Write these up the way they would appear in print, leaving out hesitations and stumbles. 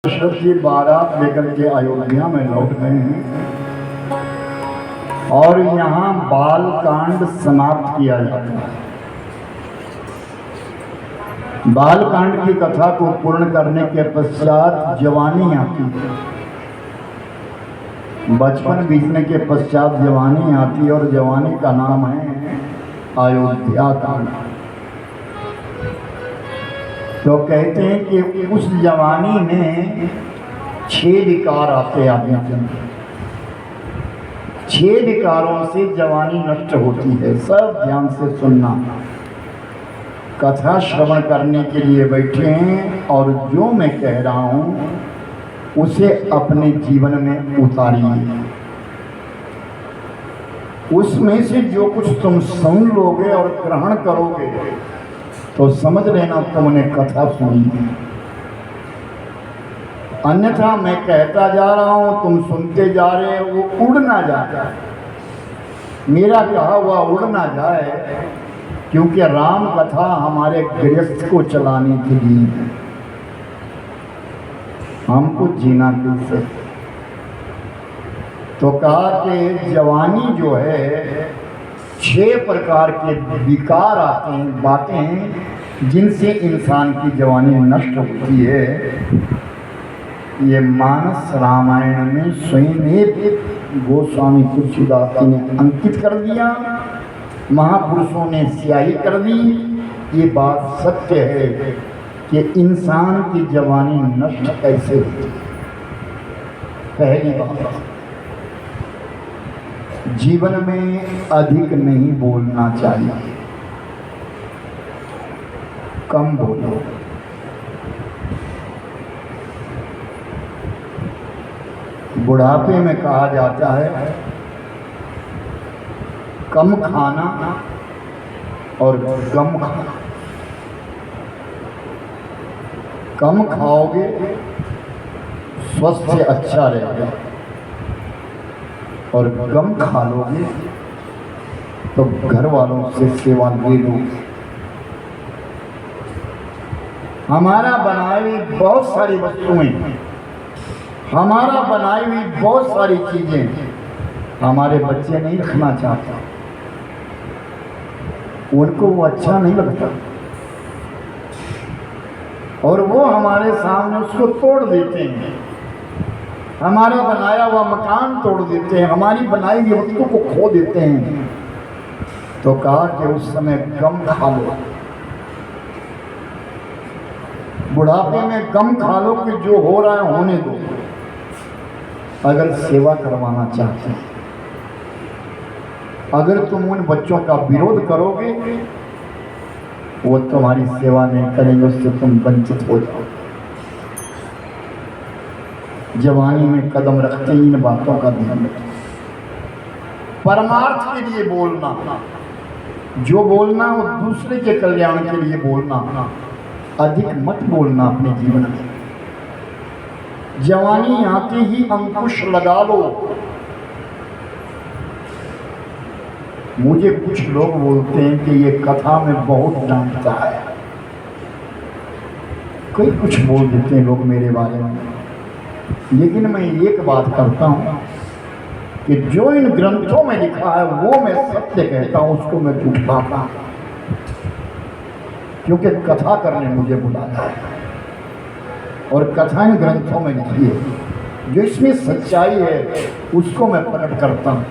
दशरथ जी बारात लेकर के अयोध्या में लौट गए हैं और यहाँ बाल कांड समाप्त किया जाता है। बाल कांड की कथा को पूर्ण करने के पश्चात जवानी आती है। बचपन बीतने के पश्चात जवानी आती है और जवानी का नाम है अयोध्या कांड। तो कहते हैं कि उस जवानी में 6 विकार आते आदमी के। 6 विकारों से जवानी नष्ट होती है। सब ध्यान से सुनना। कथा श्रवण करने के लिए बैठे हैं और जो मैं कह रहा हूँ उसे अपने जीवन में उतारिए। उसमें से जो कुछ तुम सुन लोगे और ग्रहण करोगे तो समझ लेना तुमने कथा सुनी है। अन्यथा मैं कहता जा रहा हूं, तुम सुनते जा रहे हो, वो उड़ ना जाए। मेरा कहा हुआ उड़ ना जाए, क्योंकि राम कथा हमारे गृहस्थ को चलाने के लिए है। हमको जीना कैसे। तो कहा कि जवानी जो है 6 प्रकार के विकार आते हैं, बातें हैं जिनसे इंसान की जवानी नष्ट होती है। ये मानस रामायण में स्वयं गोस्वामी तुलसीदास जी ने अंकित कर दिया, महापुरुषों ने स्याही कर दी। ये बात सत्य है कि इंसान की जवानी नष्ट कैसे होती है। पहली बात, जीवन में अधिक नहीं बोलना चाहिए, कम बोलो। बुढ़ापे में कहा जाता है कम खाना और कम खाना। कम खाओगे स्वास्थ्य अच्छा रहेगा और कम खा लोगे तो घर वालों से सेवा ले लो। हमारा बनाई हुई बहुत सारी वस्तुएं, हमारा बनाई हुई बहुत सारी चीजें हमारे बच्चे नहीं रखना चाहते, उनको वो अच्छा नहीं लगता और वो हमारे सामने उसको तोड़ देते हैं। हमारा बनाया हुआ मकान तोड़ देते हैं, हमारी बनाई हुई वस्तु को खो देते हैं। तो कहा कि उस समय कम खा लो, बुढ़ापे में कम खा लो कि जो हो रहा है होने दो। अगर सेवा करवाना चाहते हैं, अगर तुम उन बच्चों का विरोध करोगे वो तुम्हारी सेवा नहीं करेंगे, उससे तुम वंचित हो जाओगे। जवानी में कदम रखते ही इन बातों का ध्यान रखें। परमार्थ के लिए बोलना, जो बोलना वो दूसरे के कल्याण के लिए बोलना, अधिक मत बोलना अपने जीवन में। जवानी आते ही अंकुश लगा लो। मुझे कुछ लोग बोलते हैं कि ये कथा में बहुत डांटता है, कई कुछ बोल देते हैं लोग मेरे बारे में। लेकिन मैं एक बात करता हूँ कि जो इन ग्रंथों में लिखा है वो मैं सत्य कहता हूँ, उसको मैं झूठाता हूँ, क्योंकि कथा करने मुझे बुलाया है और कथा इन ग्रंथों में लिखी है। जो इसमें सच्चाई है उसको मैं प्रकट करता हूँ।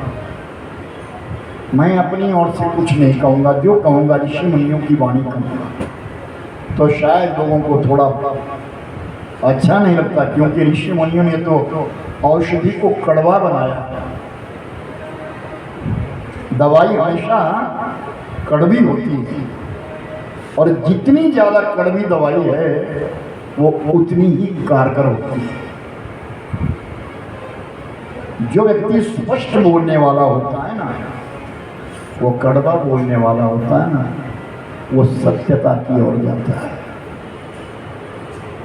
मैं अपनी ओर से कुछ नहीं कहूँगा, जो कहूँगा ऋषि मुनियों की वाणी कहूँगा। तो शायद लोगों को थोड़ा अच्छा नहीं लगता, क्योंकि ऋषि मुनियों ने तो औषधि को कड़वा बनाया। दवाई हमेशा कड़वी होती है और जितनी ज़्यादा कड़वी दवाई है वो उतनी ही कारगर होती है। जो व्यक्ति स्पष्ट बोलने वाला होता है ना, वो कड़वा बोलने वाला होता है ना, वो सत्यता की ओर जाता है।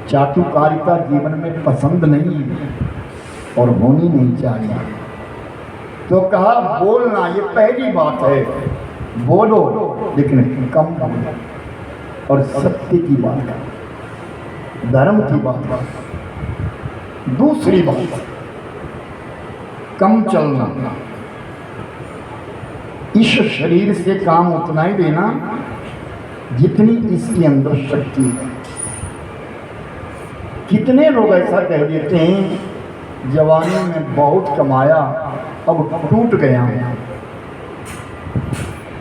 चाटुकारिता जीवन में पसंद नहीं है और होनी नहीं चाहिए। तो कहा बोलना, ये पहली बात है, बोलो लेकिन कम बोलो और सत्य की बात करो, धर्म की बात करो। दूसरी बात, कम चलना। इस शरीर से काम उतना ही लेना जितनी इसके अंदर शक्ति है। कितने लोग ऐसा कह देते हैं जवानी में बहुत कमाया अब टूट गया।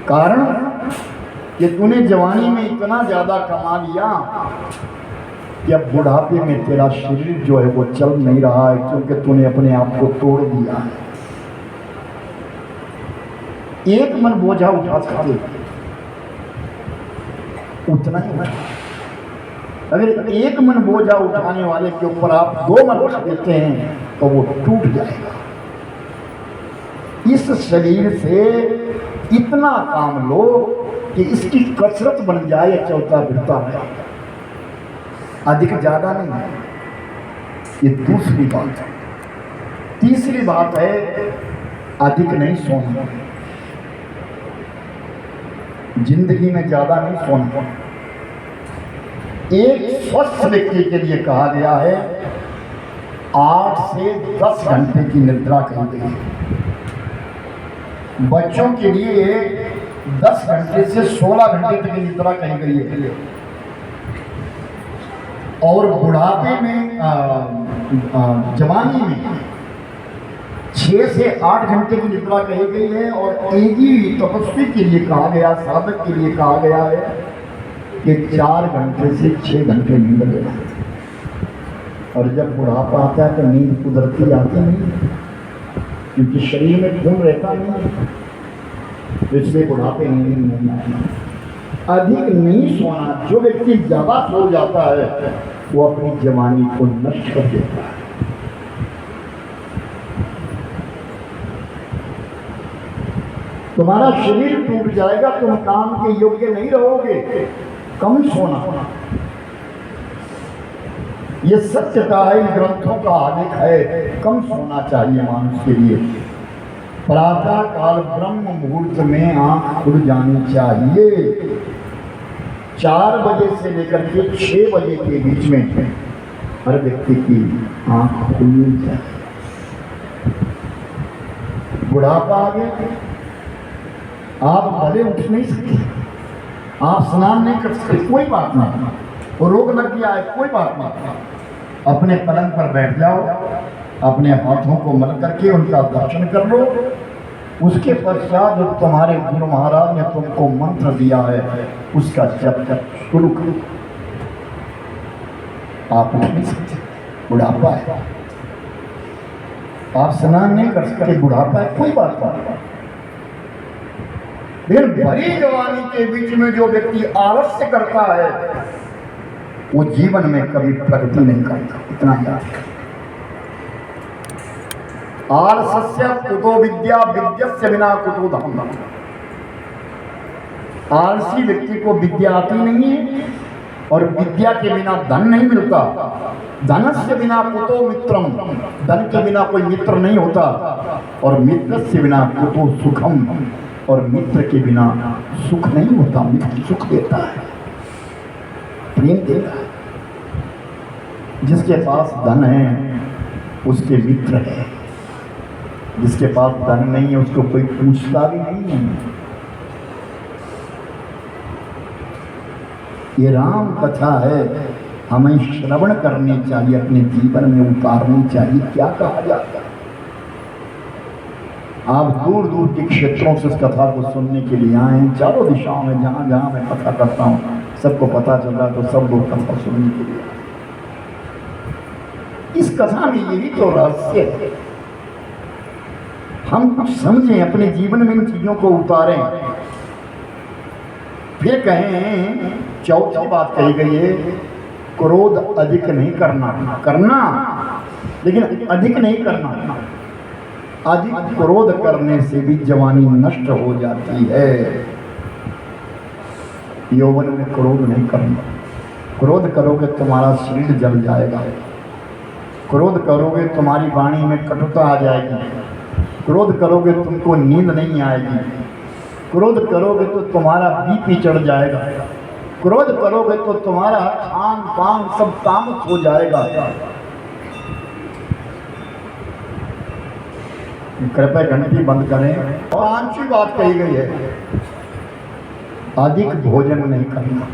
कारण कि तूने जवानी में इतना ज़्यादा कमा लिया कि अब बुढ़ापे में तेरा शरीर जो है वो चल नहीं रहा है, क्योंकि तूने अपने आप को तोड़ दिया है। एक मन बोझा उठा सकते उतना ही है। अगर एक मन बोझा उठाने वाले के ऊपर आप 2 मन रख देते हैं तो वो टूट जाएगा। इस शरीर से इतना काम लो कि इसकी कसरत बन जाए, चलता फिरता है, अधिक ज्यादा नहीं है। ये दूसरी बात है। तीसरी बात है अधिक नहीं सोना। जिंदगी में ज्यादा नहीं सोना। एक स्वस्थ व्यक्ति के लिए कहा गया है 8 से 10 घंटे की निद्रा कही गई है। बच्चों के लिए 10 घंटे से 16 घंटे तक की निद्रा कही गई है। और बुढ़ापे में जवानी में 6 से 8 घंटे की निद्रा कही गई है। और एगी तपस्वी के लिए कहा गया, साधक के लिए कहा गया है कि 4 घंटे से 6 घंटे नींद लेना। और जब बुढ़ापा आता है तो नींद कुदरती आती नहीं, क्योंकि शरीर में खून रहता नहीं, इसलिए बुढ़ापे नींद नहीं आती। अधिक नहीं सोना। जो व्यक्ति ज्यादा सो जाता है वो अपनी जवानी को नष्ट कर देता है। तुम्हारा शरीर टूट जाएगा, तुम काम के योग्य नहीं रहोगे। कम सोना, ये सत्यता है, इन ग्रंथों का आलेख है। कम सोना चाहिए मानुष के लिए। प्रातः काल ब्रह्म मुहूर्त में आंख खुल जानी चाहिए। 4 बजे से लेकर के 6 बजे के बीच में हर व्यक्ति की आंख खुलनी चाहिए। बुढ़ापा आ गया, आप भले उठ नहीं सकते, आप स्नान नहीं कर सकते, कोई बात नहीं। वो रोग लग गया है, कोई बात नहीं। अपने पलंग पर बैठ जाओ, अपने हाथों को मल करके उनका दर्शन कर लो। उसके पश्चात जो तुम्हारे गुरु महाराज ने तुमको मंत्र दिया है उसका जप शुरू करो। आप उठ नहीं सकते, बुढ़ापा है, आप स्नान नहीं कर सकते, बुढ़ापा है, कोई बात नहीं। लेकिन भरी जवानी के बीच में जो व्यक्ति आलस्य करता है वो जीवन में कभी प्रगति नहीं करता। इतना याद। आलस्य कुतो विद्या, विद्यस्य बिना कुतो धर्म। आलसी व्यक्ति को विद्या आती नहीं है और विद्या के बिना धन नहीं मिलता। धनस्य बिना कुतो मित्रम, धन के बिना कोई मित्र नहीं होता। और मित्रस्य बिना कुतो सुखम, और मित्र के बिना सुख नहीं होता। मित्र सुख देता है, प्रेम देता है। जिसके पास धन है उसके मित्र है, जिसके पास धन नहीं है उसको कोई पूछता भी नहीं है। ये राम कथा है, हमें श्रवण करनी चाहिए, अपने जीवन में उतारनी चाहिए। क्या कहा जाता है? आप दूर दूर के क्षेत्रों से इस कथा को सुनने के लिए आए हैं। चारों दिशाओं में जहाँ जहाँ मैं कथा करता हूँ सबको पता चल रहा, तो सब लोग कथा सुनने के लिए आए। इस कथा में यही तो रहस्य है। हम कुछ समझें, अपने जीवन में इन चीजों को उतारें। फिर कहें, चौथी बात कही गई है, क्रोध अधिक नहीं करना। करना लेकिन अधिक नहीं करना। अधिक क्रोध करने से भी जवानी नष्ट हो जाती है। यौवन में क्रोध नहीं करना। क्रोध करोगे तुम्हारा शरीर जल जाएगा। क्रोध करोगे तुम्हारी वाणी में कटुता आ जाएगी। क्रोध करोगे तुमको नींद नहीं आएगी। क्रोध करोगे तो तुम्हारा बीपी चढ़ जाएगा। क्रोध करोगे तो तुम्हारा खान पान सब तामस हो जाएगा। कृपया घंटी बंद करें। और पांचवी बात कही गई है, अधिक भोजन नहीं करना,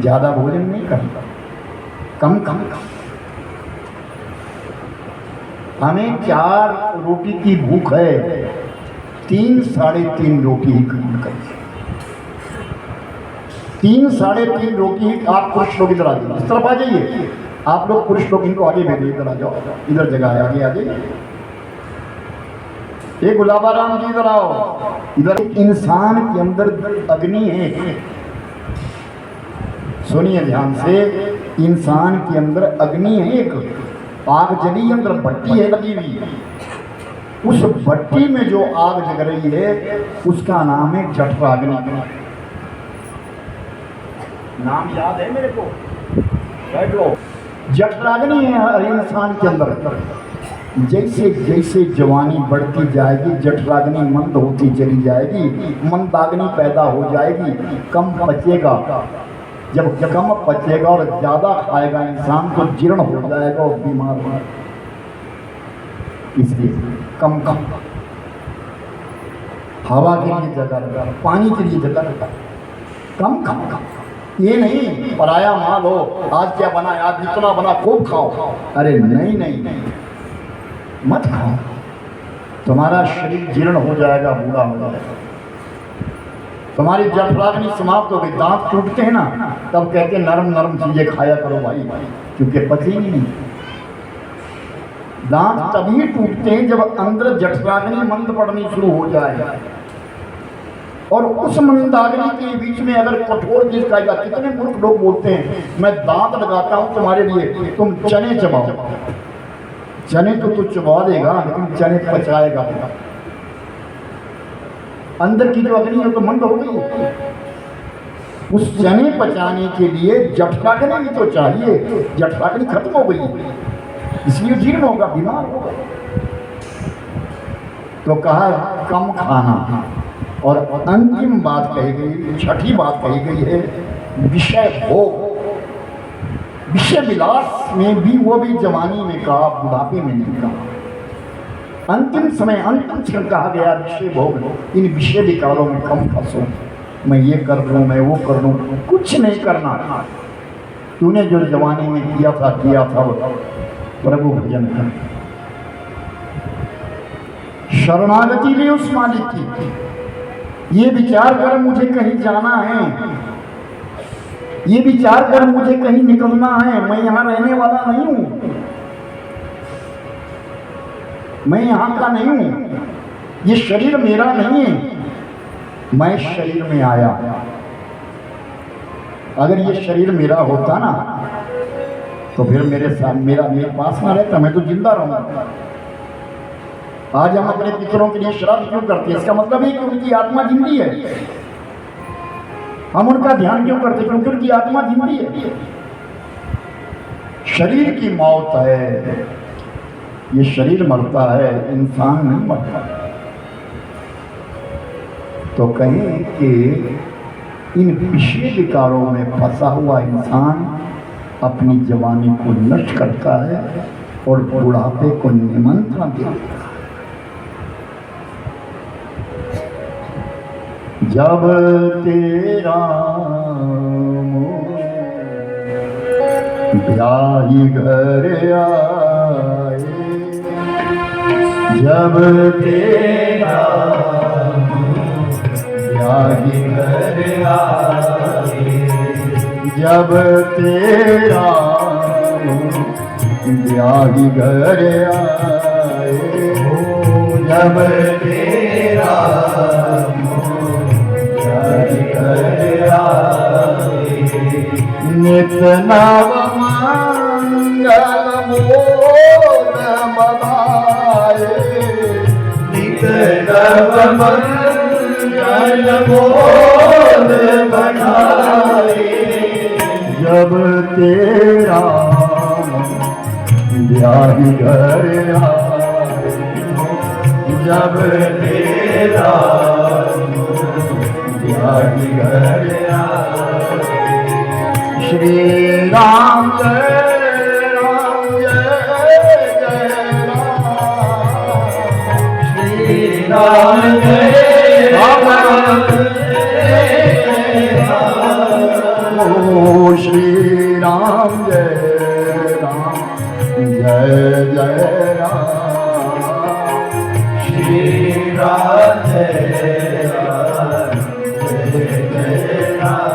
ज्यादा भोजन नहीं करना, कम कम कम। हमें 4 रोटी की भूख है, 3 साढ़े 3 रोटी ही खाना चाहिए। 3 साढ़े 3 रोटी ही। आप पुरुष लोग इधर आ जाइए, इस तरफ आ जाइए। आप लोग पुरुष लोग इनको आगे भेजिए, इधर आ जाओ, इधर जगह है, आगे आ जाइए। ये गुलाबा राम जी इधर आओ। इधर इंसान के अंदर अग्नि है, सुनिए ध्यान से। इंसान के अंदर अग्नि है, एक आग जली, अंदर भट्टी है लगी हुई। उस भट्टी में जो आग जग रही है उसका नाम है जठराग्नि। नाम याद है मेरे को? बैठ लो। जठराग्नि है हर इंसान के अंदर। जैसे जैसे जवानी बढ़ती जाएगी जठराग्नि मंद होती चली जाएगी, मंदाग्नि पैदा हो जाएगी, कम पचेगा। जब कम पचेगा और ज़्यादा खाएगा इंसान तो जीर्ण हो जाएगा और बीमार होगा। इसलिए कम कम, हवा के लिए जगह, पानी के लिए जगह, कम कम कम। ये नहीं पराया माल हो, आज क्या बना, आज जितना बना खूब खाओ। अरे नहीं नहीं नहीं, मत खाओ, तुम्हारा शरीर जीर्ण हो जाएगा, बूढ़ा हो जाएगा। तुम्हारी जठराग्नि समाप्त हो गई। दांत टूटते हैं ना, तब कहते हैं नरम नरम चीजें खाया करो भाई, क्योंकि पची नहीं। दांत तभी टूटते हैं जब अंदर जठराग्नि मंद पड़नी शुरू हो जाए। और उस मंदाग्नि के बीच में अगर कठोर चीज खाएगा, कितने मूर्ख लोग बोलते हैं मैं दांत लगाता हूं तुम्हारे लिए, तुम चने चबाओ। चने तो तू चबा देगा लेकिन चने पचाएगा। अंदर की जो अग्नि है तो मंद हो गई। उस चने पचाने के लिए जठराग्नि भी तो चाहिए। जठराग्नि खत्म हो गई, इसलिए जीर्ण होगा, बीमार होगा। तो कहा कम खाना। और अंतिम बात कही गई, छठी बात कही गई है विषय भोग। विषय विलास में भी, वो भी जवानी में कहा, बुढ़ापे में नहीं कहा। अंतिम समय, अंतिम क्षण कहा गया विषय भोग। इन विषय विकारों में कम फंसो। मैं ये कर लूँ, मैं वो कर लूँ, कुछ नहीं करना। तूने जो जवानी में किया था प्रभु भजन कर। शरणागति भी उस मालिक की। ये विचार कर मुझे कहीं जाना है, ये विचार कर मुझे कहीं निकलना है, मैं यहां रहने वाला नहीं हूं, मैं यहां का नहीं हूं, ये शरीर मेरा नहीं है, मैं शरीर में आया। अगर ये शरीर मेरा होता ना तो फिर मेरे पास ना रहता, मैं तो जिंदा रहूंगा। आज हम अपने पितरों के लिए श्राद्ध क्यों करते हैं? इसका मतलब है कि उनकी आत्मा जिंदी है। हम उनका ध्यान क्यों करते? क्योंकि उनकी आत्मा जिंदी है। शरीर की मौत है, ये शरीर मरता है, इंसान नहीं मरता। तो कहें कि इन विषय विकारों में फंसा हुआ इंसान अपनी जवानी को नष्ट करता है और बुढ़ापे को निमंत्रण देता है। जब तेरा ब्याही घर आए, जब तेरा ब्याही घर आए, जब तेरा ब्याही घर आए, जब तेरा नित नव मंगल मोद मनाए, नित नव मंगल मोद मनाए, जब तेरा ब्याही घर आए, जब तेरा ब्याही घर आए। श्री राम जय राम जय जय राम, राम, जय जय राम, श्री राम जय राम, जय जय राम।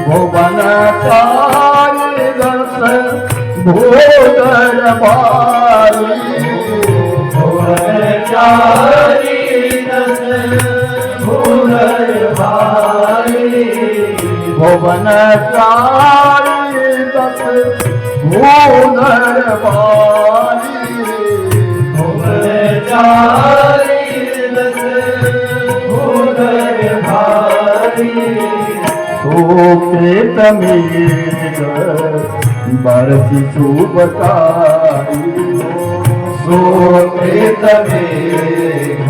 भुवन चारि दस भूधर भारी, भुवन चारि दस भूधर भारी, भुवन चारि दस भूधर भारी, भुवन चारि दस भूधर भारी। प्रेत मेघ बरसी शुभकारी, प्रेत मेघ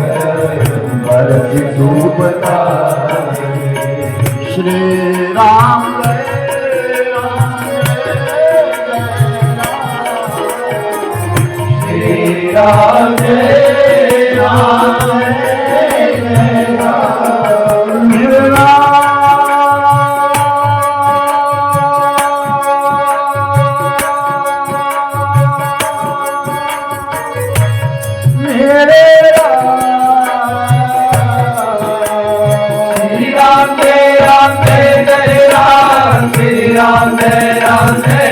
बरसी शुभकारी। श्री राम जय राम, श्री राम जय राम, जय राम। राम जय राम, जय जय राम, श्री राम जय राम, जय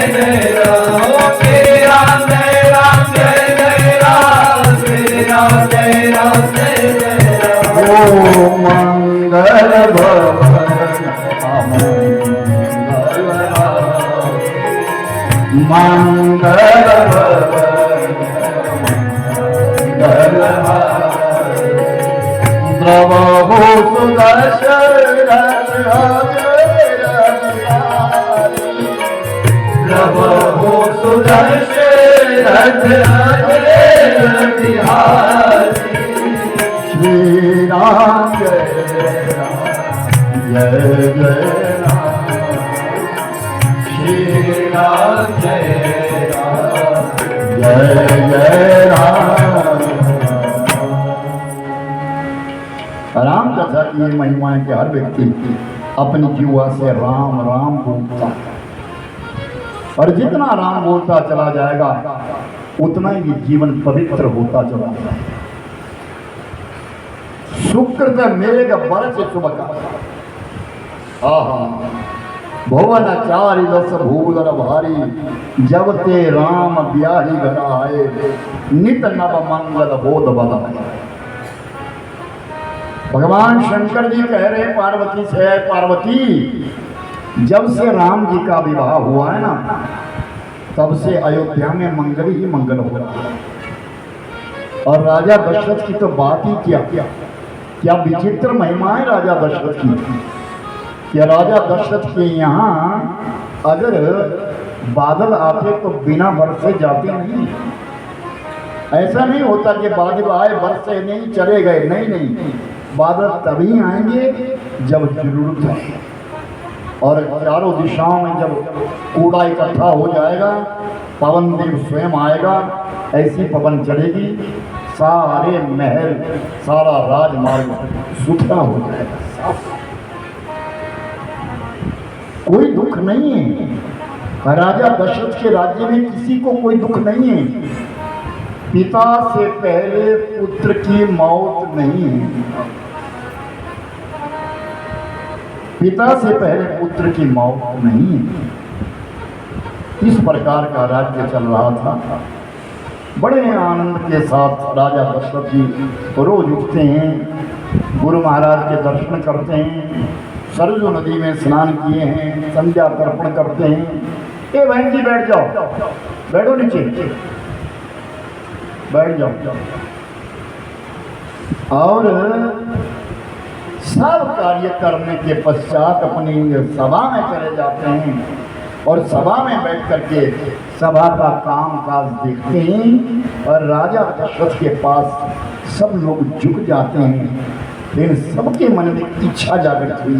जय राम, श्री राम जय राम, जय जय राम। ओ मंगल भवन मंगल भवन, द्रवहु सुदर्शन प्रभु सुदर्शन बिहारी। श्री राम जय राम, जय जय राम, श्री राम जय राम, जय जय राम। राम कथा की ये महिमा है कि हर व्यक्ति अपनी जीवा से राम राम बोलता है, और जितना राम बोलता चला जाएगा उतना ही जीवन पवित्र होता चला जाएगा। सुकृत मेघ बरस शुभ का, भुवन चारि दस भूधर भारी, जब ते राम ब्याही घर आए, नित नव मंगल बोध बधाए। भगवान शंकर जी कह रहे पार्वती से, पार्वती जब से राम जी का विवाह हुआ है ना, तब से अयोध्या में मंगल ही मंगल हो रहा है। और राजा दशरथ की तो बात ही क्या विचित्र महिमा है राजा दशरथ की। कि राजा दशरथ के यहाँ अगर बादल आते तो बिना बरसे जाते नहीं। ऐसा नहीं होता कि बादल आए बरसे नहीं चले गए, नहीं, बादल तभी आएंगे जब जरूरत है। और चारों दिशाओं में जब कूड़ा इकट्ठा हो जाएगा, पवन देव स्वयं आएगा, ऐसी पवन चलेगी, सारे महल सारा राजमार्ग सुथरा हो जाएगा। कोई दुख नहीं है। राजा दशरथ के राज्य में किसी को कोई दुख नहीं है। पिता से पहले पुत्र की मौत नहीं है। पिता से पहले पुत्र की मौत नहीं है। इस प्रकार का राज्य चल रहा था। बड़े आनंद के साथ राजा दशरथ जी रोज उठते हैं, गुरु महाराज के दर्शन करते हैं, सरजू नदी में स्नान किए हैं, संध्या तर्पण करते हैं। ए बहन जी बैठ जाओ, बैठो नीचे, बैठ जाओ। और सब कार्य करने के पश्चात अपनी सभा में चले जाते हैं और सभा में बैठ करके सभा का काम काज देखते हैं। और राजा दशरथ के पास सब लोग झुक जाते हैं, लेकिन सबके मन में इच्छा जागृत हुई।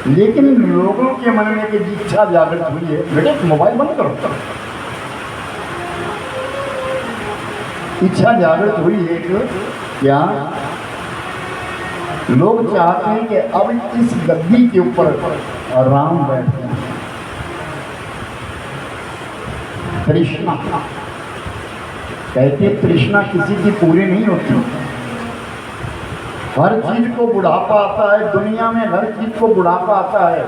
लेकिन लोगों के मन में एक इच्छा जागृत हुई है, बेटे मोबाइल बंद करो। इच्छा जागृत हुई है कि क्या लोग चाहते हैं कि अब इस गद्दी के ऊपर राम बैठे। तृष्णा कहते, तृष्णा किसी की पूरी नहीं होती। हर चीज को बुढ़ापा आता है, दुनिया में हर चीज को बुढ़ापा आता है,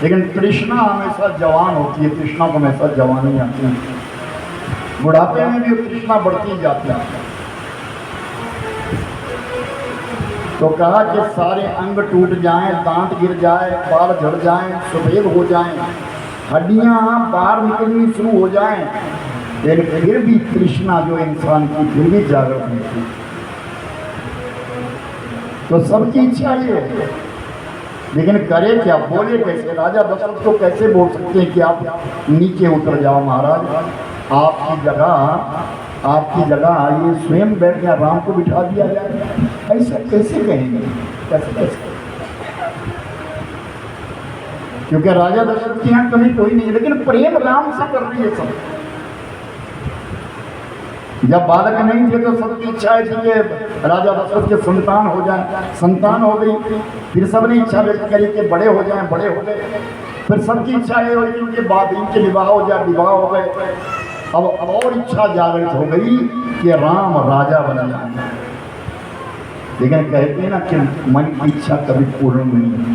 लेकिन तृष्णा हमेशा जवान होती है। तृष्णा को हमेशा जवानी आती है, बुढ़ापे में भी तृष्णा बढ़ती जाती है। तो कहा कि सारे अंग टूट जाएं, दांत गिर जाए, बाल झड़ जाएं, सफेद हो जाएं, हड्डियां बाहर निकलनी शुरू हो जाएं, लेकिन फिर भी तृष्णा जो इंसान की फिर भी जागृत होती है। तो सबकी इच्छा ये है, लेकिन करे क्या, बोले कैसे? राजा दशरथ को कैसे बोल सकते हैं कि आप नीचे उतर जाओ महाराज, आपकी जगह ये स्वयं बैठ गया, राम को बिठा दिया जाए? ऐसा कैसे कहेंगे? कैसे? क्योंकि राजा दशरथ की यहाँ कमी कोई नहीं है, लेकिन प्रेम राम से कर रही है सब। जब बालक नहीं थे तो सबकी इच्छा है कि राजा दशरथ के संतान हो जाए, संतान हो गई, फिर सबने इच्छा व्यक्त करी कि बड़े हो जाएं, बड़े हो गए, फिर सबकी इच्छा है कि उनके बाद इनके विवाह हो जाए, विवाह हो गए। अब और इच्छा जागृत हो गई कि राम राजा बन जाए। लेकिन कहते हैं ना कि मन की इच्छा कभी पूर्ण नहीं होती,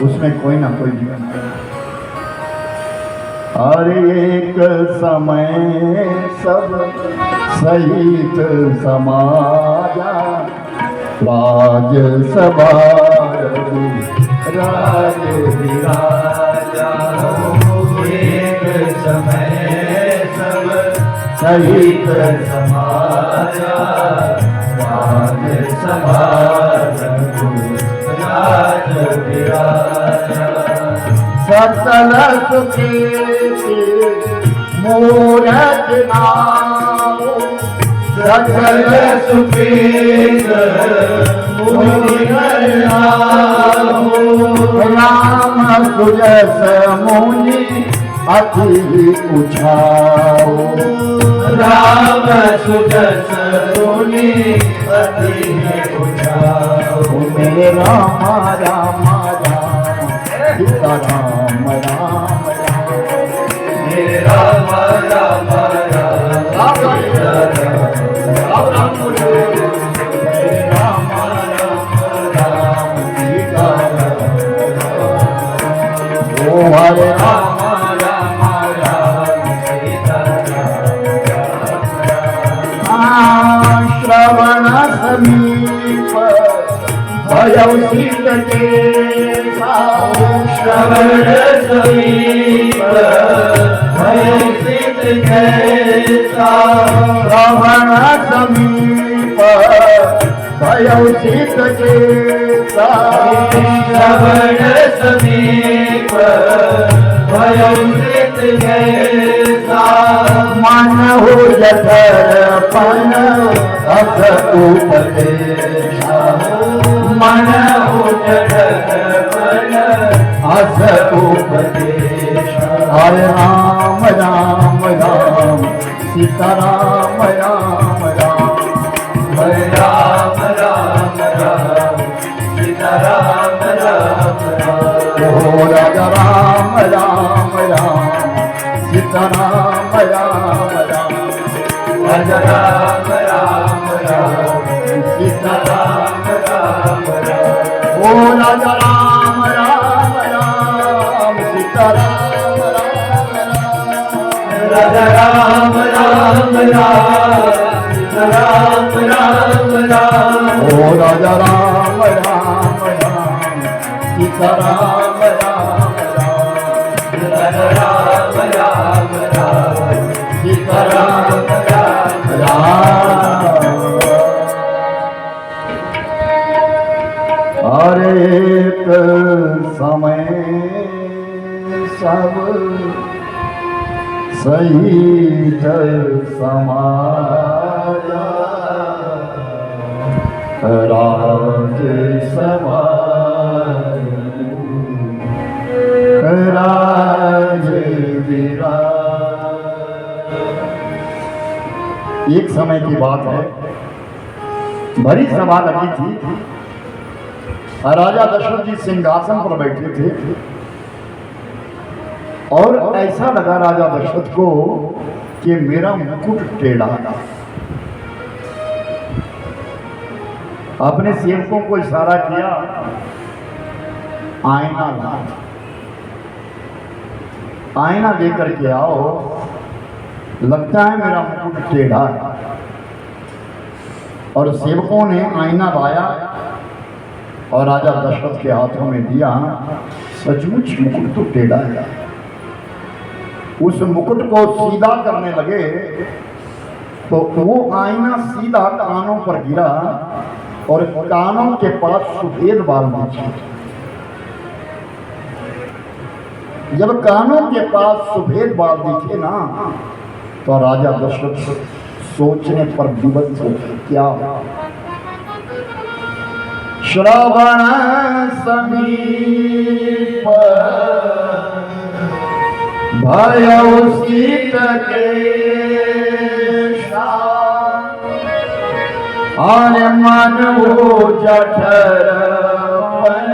उसमें कोई ना कोई जीवन है। हर एक समय सब सहित समाजा, राज सभा राज विराजा। एक समय सब सहित समाजा, राज सभा राज विराजा। सकल सुखी मूरत नाम, सकल सुखी मूरत नाम। राम सुजस मुनि अति उछाओ, राम सुजस मुनि अति उछाओ। मेरे राम राम सीता राम राम मेरे राम राम राम सीता राम मेरे राम राम सीता राम। ओ हरे राम राम राम सीता राम। श्रवण समीप भयउ शीत के श्रवण समीप भयउ शीत कैसा। श्रवण समीप भयउ शीत के श्रवण समीप भयउ शीत कैसा। मन हो जठरपन अस उपदेशा, मन हो जठरपन अस उपदेशा। हरे राम राम राम सीता राम राम राम। हरे राम राम राम सीता राम राम राम। ओ राजा राम राम राम सीता राम राम राम। राजा राम राम राम सीता राम राम राम। ओ राजा राम राम राम सीता राम राम राम। राजा राम राम राम सीता राम राम राम। ओ राजा राम राम राम सीता राम राम राम। राजा राम राम राम सीता राम राम राम। हर एक समय सब सही समाया राज समाय राज विराज। एक समय की बात है, भरी सभा लगी थी। राजा दशरथ जी सिंहासन पर बैठे थे और ऐसा लगा राजा दशरथ को कि मेरा मुकुट टेढ़ा था। अपने सेवकों को इशारा किया, आईना ला, आईना लेकर के आओ, लगता है मेरा मुकुट टेढ़ा है। और सेवकों ने आईना लाया और राजा दशरथ के हाथों में दिया। सचमुच मुकुट तो टेढ़ा है। उस मुकुट को सीधा करने लगे तो वो आईना सीधा कानों पर गिरा और कानों के पास सफेद बाल बचे। जब कानों के पास सफेद बाल दिखे ना तो राजा दशरथ सोचने पर विवश हो, क्या श्रवण समीप भयउ शीत केशा और मन हो जठर मन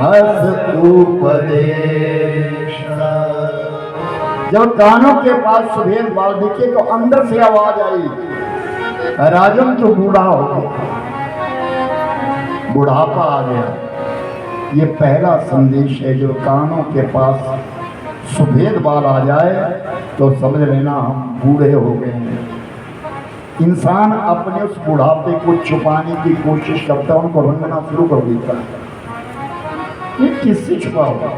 हस उपदेश। जब कानों के पास सफेद बाल दिखे तो अंदर से आवाज आई, राजन तो बूढ़ा हो गया, बुढ़ापा आ गया। ये पहला संदेश है, जो कानों के पास सफेद बाल आ जाए तो समझ लेना हम बूढ़े हो गए हैं। इंसान अपने उस बुढ़ापे को छुपाने की कोशिश करता है, उनको रंगना शुरू कर देता है। ये किससे छुपा होगा?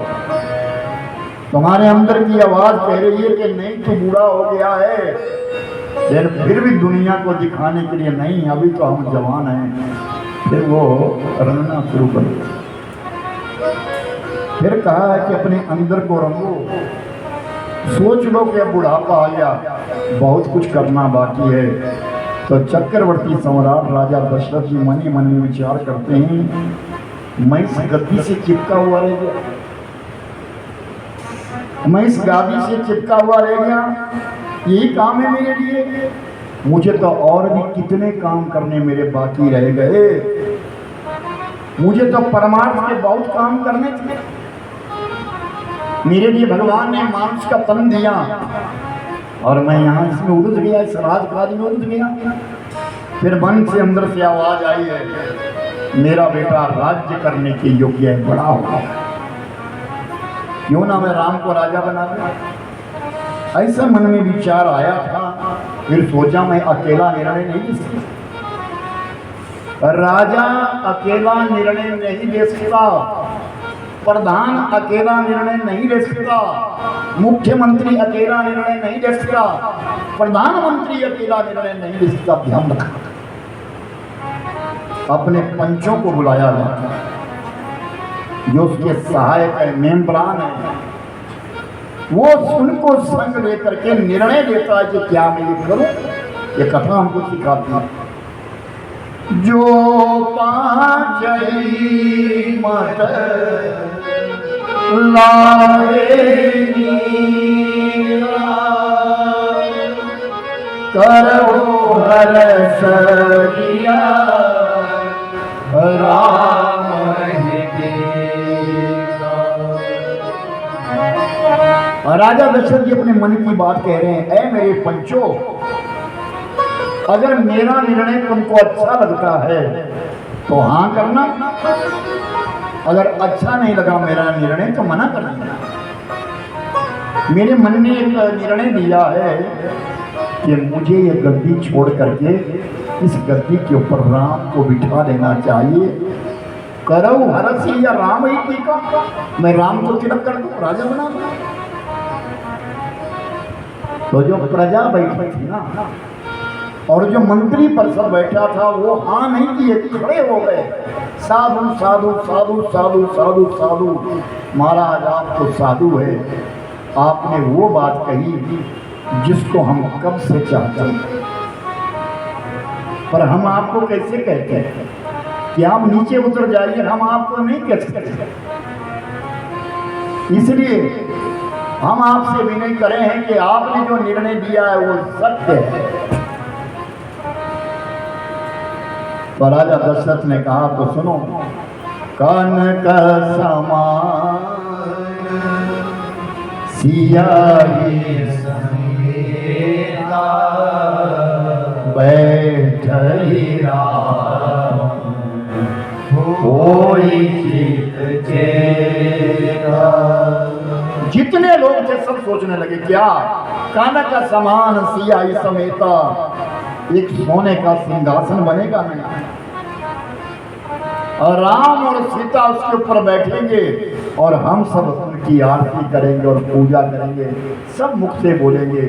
तुम्हारे अंदर की आवाज कह रही है कि नहीं तू बूढ़ा हो गया है, लेकिन फिर भी दुनिया को दिखाने के लिए नहीं, अभी तो हम जवान हैं। फिर वो रंगना शुरू कर दिया। फिर कहा है कि अपने अंदर को रंगो, सोच लो कि अब बुढ़ापा आ गया, बहुत कुछ करना बाकी है। तो चक्रवर्ती सम्राट राजा दशरथ जी मन ही मन में विचार करते हैं, मैं इस गद्दी से चिपका हुआ रह गया, मैं इस गादी से चिपका हुआ रह गया, यही काम है मेरे लिए। मुझे तो और भी कितने काम करने मेरे बाकी रह गए, मुझे तो परमार्थ के बहुत काम करने थे। मेरे लिए भगवान ने मानुष का तन दिया और मैं यहाँ इसमें उलझ गया, इस राजकाज में उलझ गया। फिर मन से अंदर से आवाज आई है, मेरा बेटा राज्य करने के योग्य है, बड़ा हो गया, क्यों ना मैं राम को राजा बना दूं। ऐसा मन में विचार आया था। फिर सोचा मैं अकेला निर्णय नहीं ले सकता, राजा अकेला निर्णय नहीं ले सकता, प्रधान अकेला निर्णय नहीं ले सकता, मुख्यमंत्री अकेला निर्णय नहीं ले सकता, प्रधानमंत्री अकेला निर्णय नहीं ले सकता। ध्यान रखना, अपने पंचों को बुलाया जाता है, जो उसके सहायक है, मेंबरान है, वो उनको संग लेकर के निर्णय देता है कि क्या मैं ये करूं। ये कथा हमको सिखाती है, जो पांचई मत लाएगी करो हरसरिया राम और राजा दशरथ जी अपने मन की बात कह रहे हैं, ऐ मेरे पंचों, अगर मेरा निर्णय तुमको अच्छा लगता है तो हाँ करना, अगर अच्छा नहीं लगा मेरा निर्णय तो मना कर देना। मेरे मन ने एक निर्णय लिया है कि मुझे ये गद्दी छोड़ करके इस गद्दी के ऊपर राम को बिठा देना चाहिए। करो हरसी या राम ही टीका, मैं राम को तिलक कर दूं, राजा बना दूं। तो जो प्रजा बैठी थी ना और जो मंत्री परिषद बैठा था वो हाँ नहीं किए, खड़े हो गए, साधु साधु साधु साधु साधु साधु। महाराज आप तो साधु है, आपने वो बात कही जिसको हम कब से चाहते हैं, पर हम आपको कैसे कहते हैं कि आप नीचे उतर जाइए, हम आपको नहीं कह सकते। इसलिए हम आपसे विनय करें हैं कि आपने जो निर्णय दिया है वो सत्य है। तो राजा दशरथ ने कहा तो सुनो, कनक समान सियाही बैठई राम होई चित चेता। जितने लोग थे सब सोचने लगे क्या कनक का समान सियाही समेता, एक सोने का सिंहासन बनेगा नहीं, और राम और सीता उसके ऊपर बैठेंगे और हम सब उनकी आरती करेंगे और पूजा करेंगे। सब मुख से बोलेंगे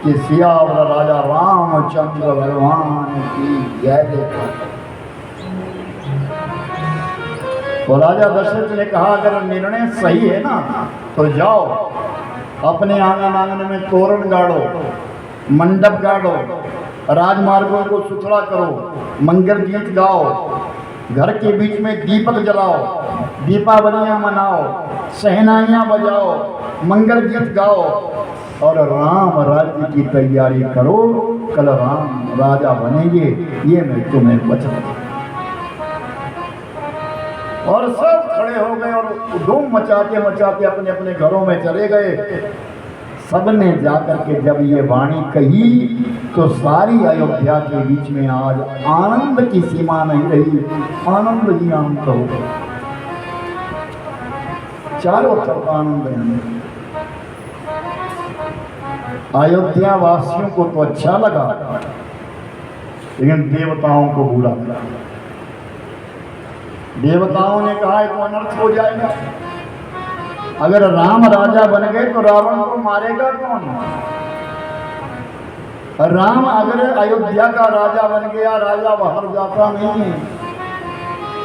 कि सियावर राजा रामचंद्र भगवान की जय जयकार। तो राजा दशरथ ने कहा अगर निर्णय सही है ना तो जाओ अपने आंगन में तोरण गाड़ो, मंडप गाड़ो, राजमार्गों को सुथरा करो, मंगल गीत गाओ, घर के बीच में दीपक जलाओ, दीपावलियां मनाओ, सहनाइयां बजाओ, मंगल गीत गाओ और राम राज्य की तैयारी करो। कल राम राजा बनेंगे, ये मैं तुम्हें वचन दूं। और सब खड़े हो गए और धूम मचाते मचाते अपने अपने घरों में चले गए। सबने जाकर के जब ये वाणी कही तो सारी अयोध्या के बीच में आज आनंद की सीमा नहीं रही, आनंद ही आनंद हो गया, चारों तरफ आनंद है। अयोध्या वासियों को तो अच्छा लगा, लेकिन देवताओं को बुरा लगा। देवताओं ने कहा तो अनर्थ हो जाएगा, अगर राम राजा बन गए तो रावण को मारेगा कौन? राम अगर अयोध्या का राजा बन गया, राजा बाहर जाता नहीं,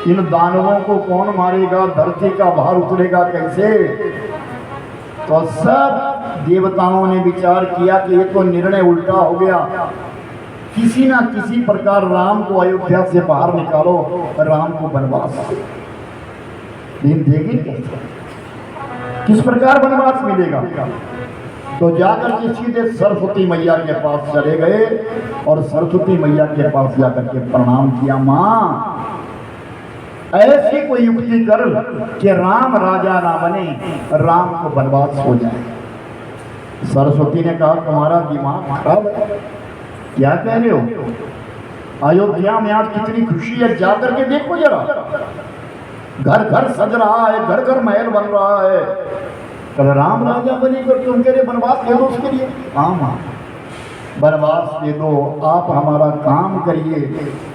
इन दानवों को कौन मारेगा? धरती का भार उतरेगा कैसे? तो सब देवताओं ने विचार किया कि ये तो निर्णय उल्टा हो गया, किसी ना किसी प्रकार राम को अयोध्या से बाहर निकालो, राम को वनवास देंगे कैसे? किस प्रकार वनवास मिलेगा? तो जाकर के सीधे सरस्वती मैया के पास चले गए और सरस्वती मैया के पास जाकर के प्रणाम किया। माँ ऐसी कोई युक्ति कर कि राम राजा ना बने, राम को वनवास हो जाए। सरस्वती ने कहा तुम्हारा दिमाग खराब है, क्या कह रहे हो? अयोध्या में आज कितनी खुशी है, जाकर के देखो जरा, घर घर सज रहा है, घर घर महल बन रहा है। कल राम राजा बनेगा तो उनके लिए वनवास दे दो, उसके लिए हाँ वनवास दे दो, आप हमारा काम करिए।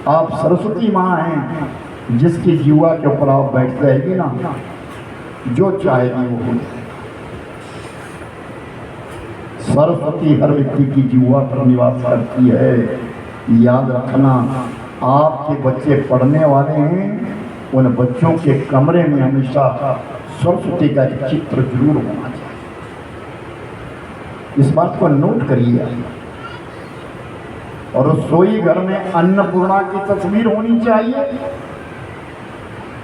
आप सरस्वती माँ हैं, जिसकी जीवा के ऊपर आप बैठ जाएगी ना, जो चाहेगी वो हो जाए। सरस्वती हर व्यक्ति की जीवा पर निवास करती है। याद रखना, आपके बच्चे पढ़ने वाले हैं, उन बच्चों के कमरे में हमेशा सरस्वती का एक चित्र जरूर होना चाहिए। इस बात को नोट करिए। और रसोई घर में अन्नपूर्णा की तस्वीर होनी चाहिए,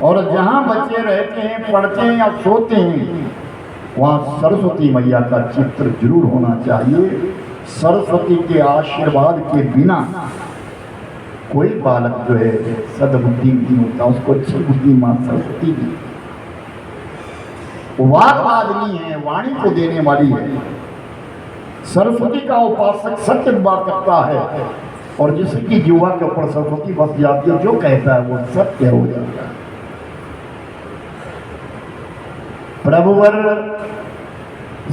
और जहां बच्चे रहते हैं, पढ़ते हैं या सोते हैं, वहां सरस्वती मैया का चित्र जरूर होना चाहिए। सरस्वती के आशीर्वाद के बिना कोई बालक जो है सद्बुद्धि नहीं होता, उसको अच्छी बुद्धि मां सरस्वती दी। वाग्वादिनी है, वाणी को देने वाली है। सरस्वती का उपासक सत्य बात करता है, और जिसकी जीवा के ऊपर सरस्वती बस जाती है, जो कहता है वो सत्य हो जाता है। प्रभुवर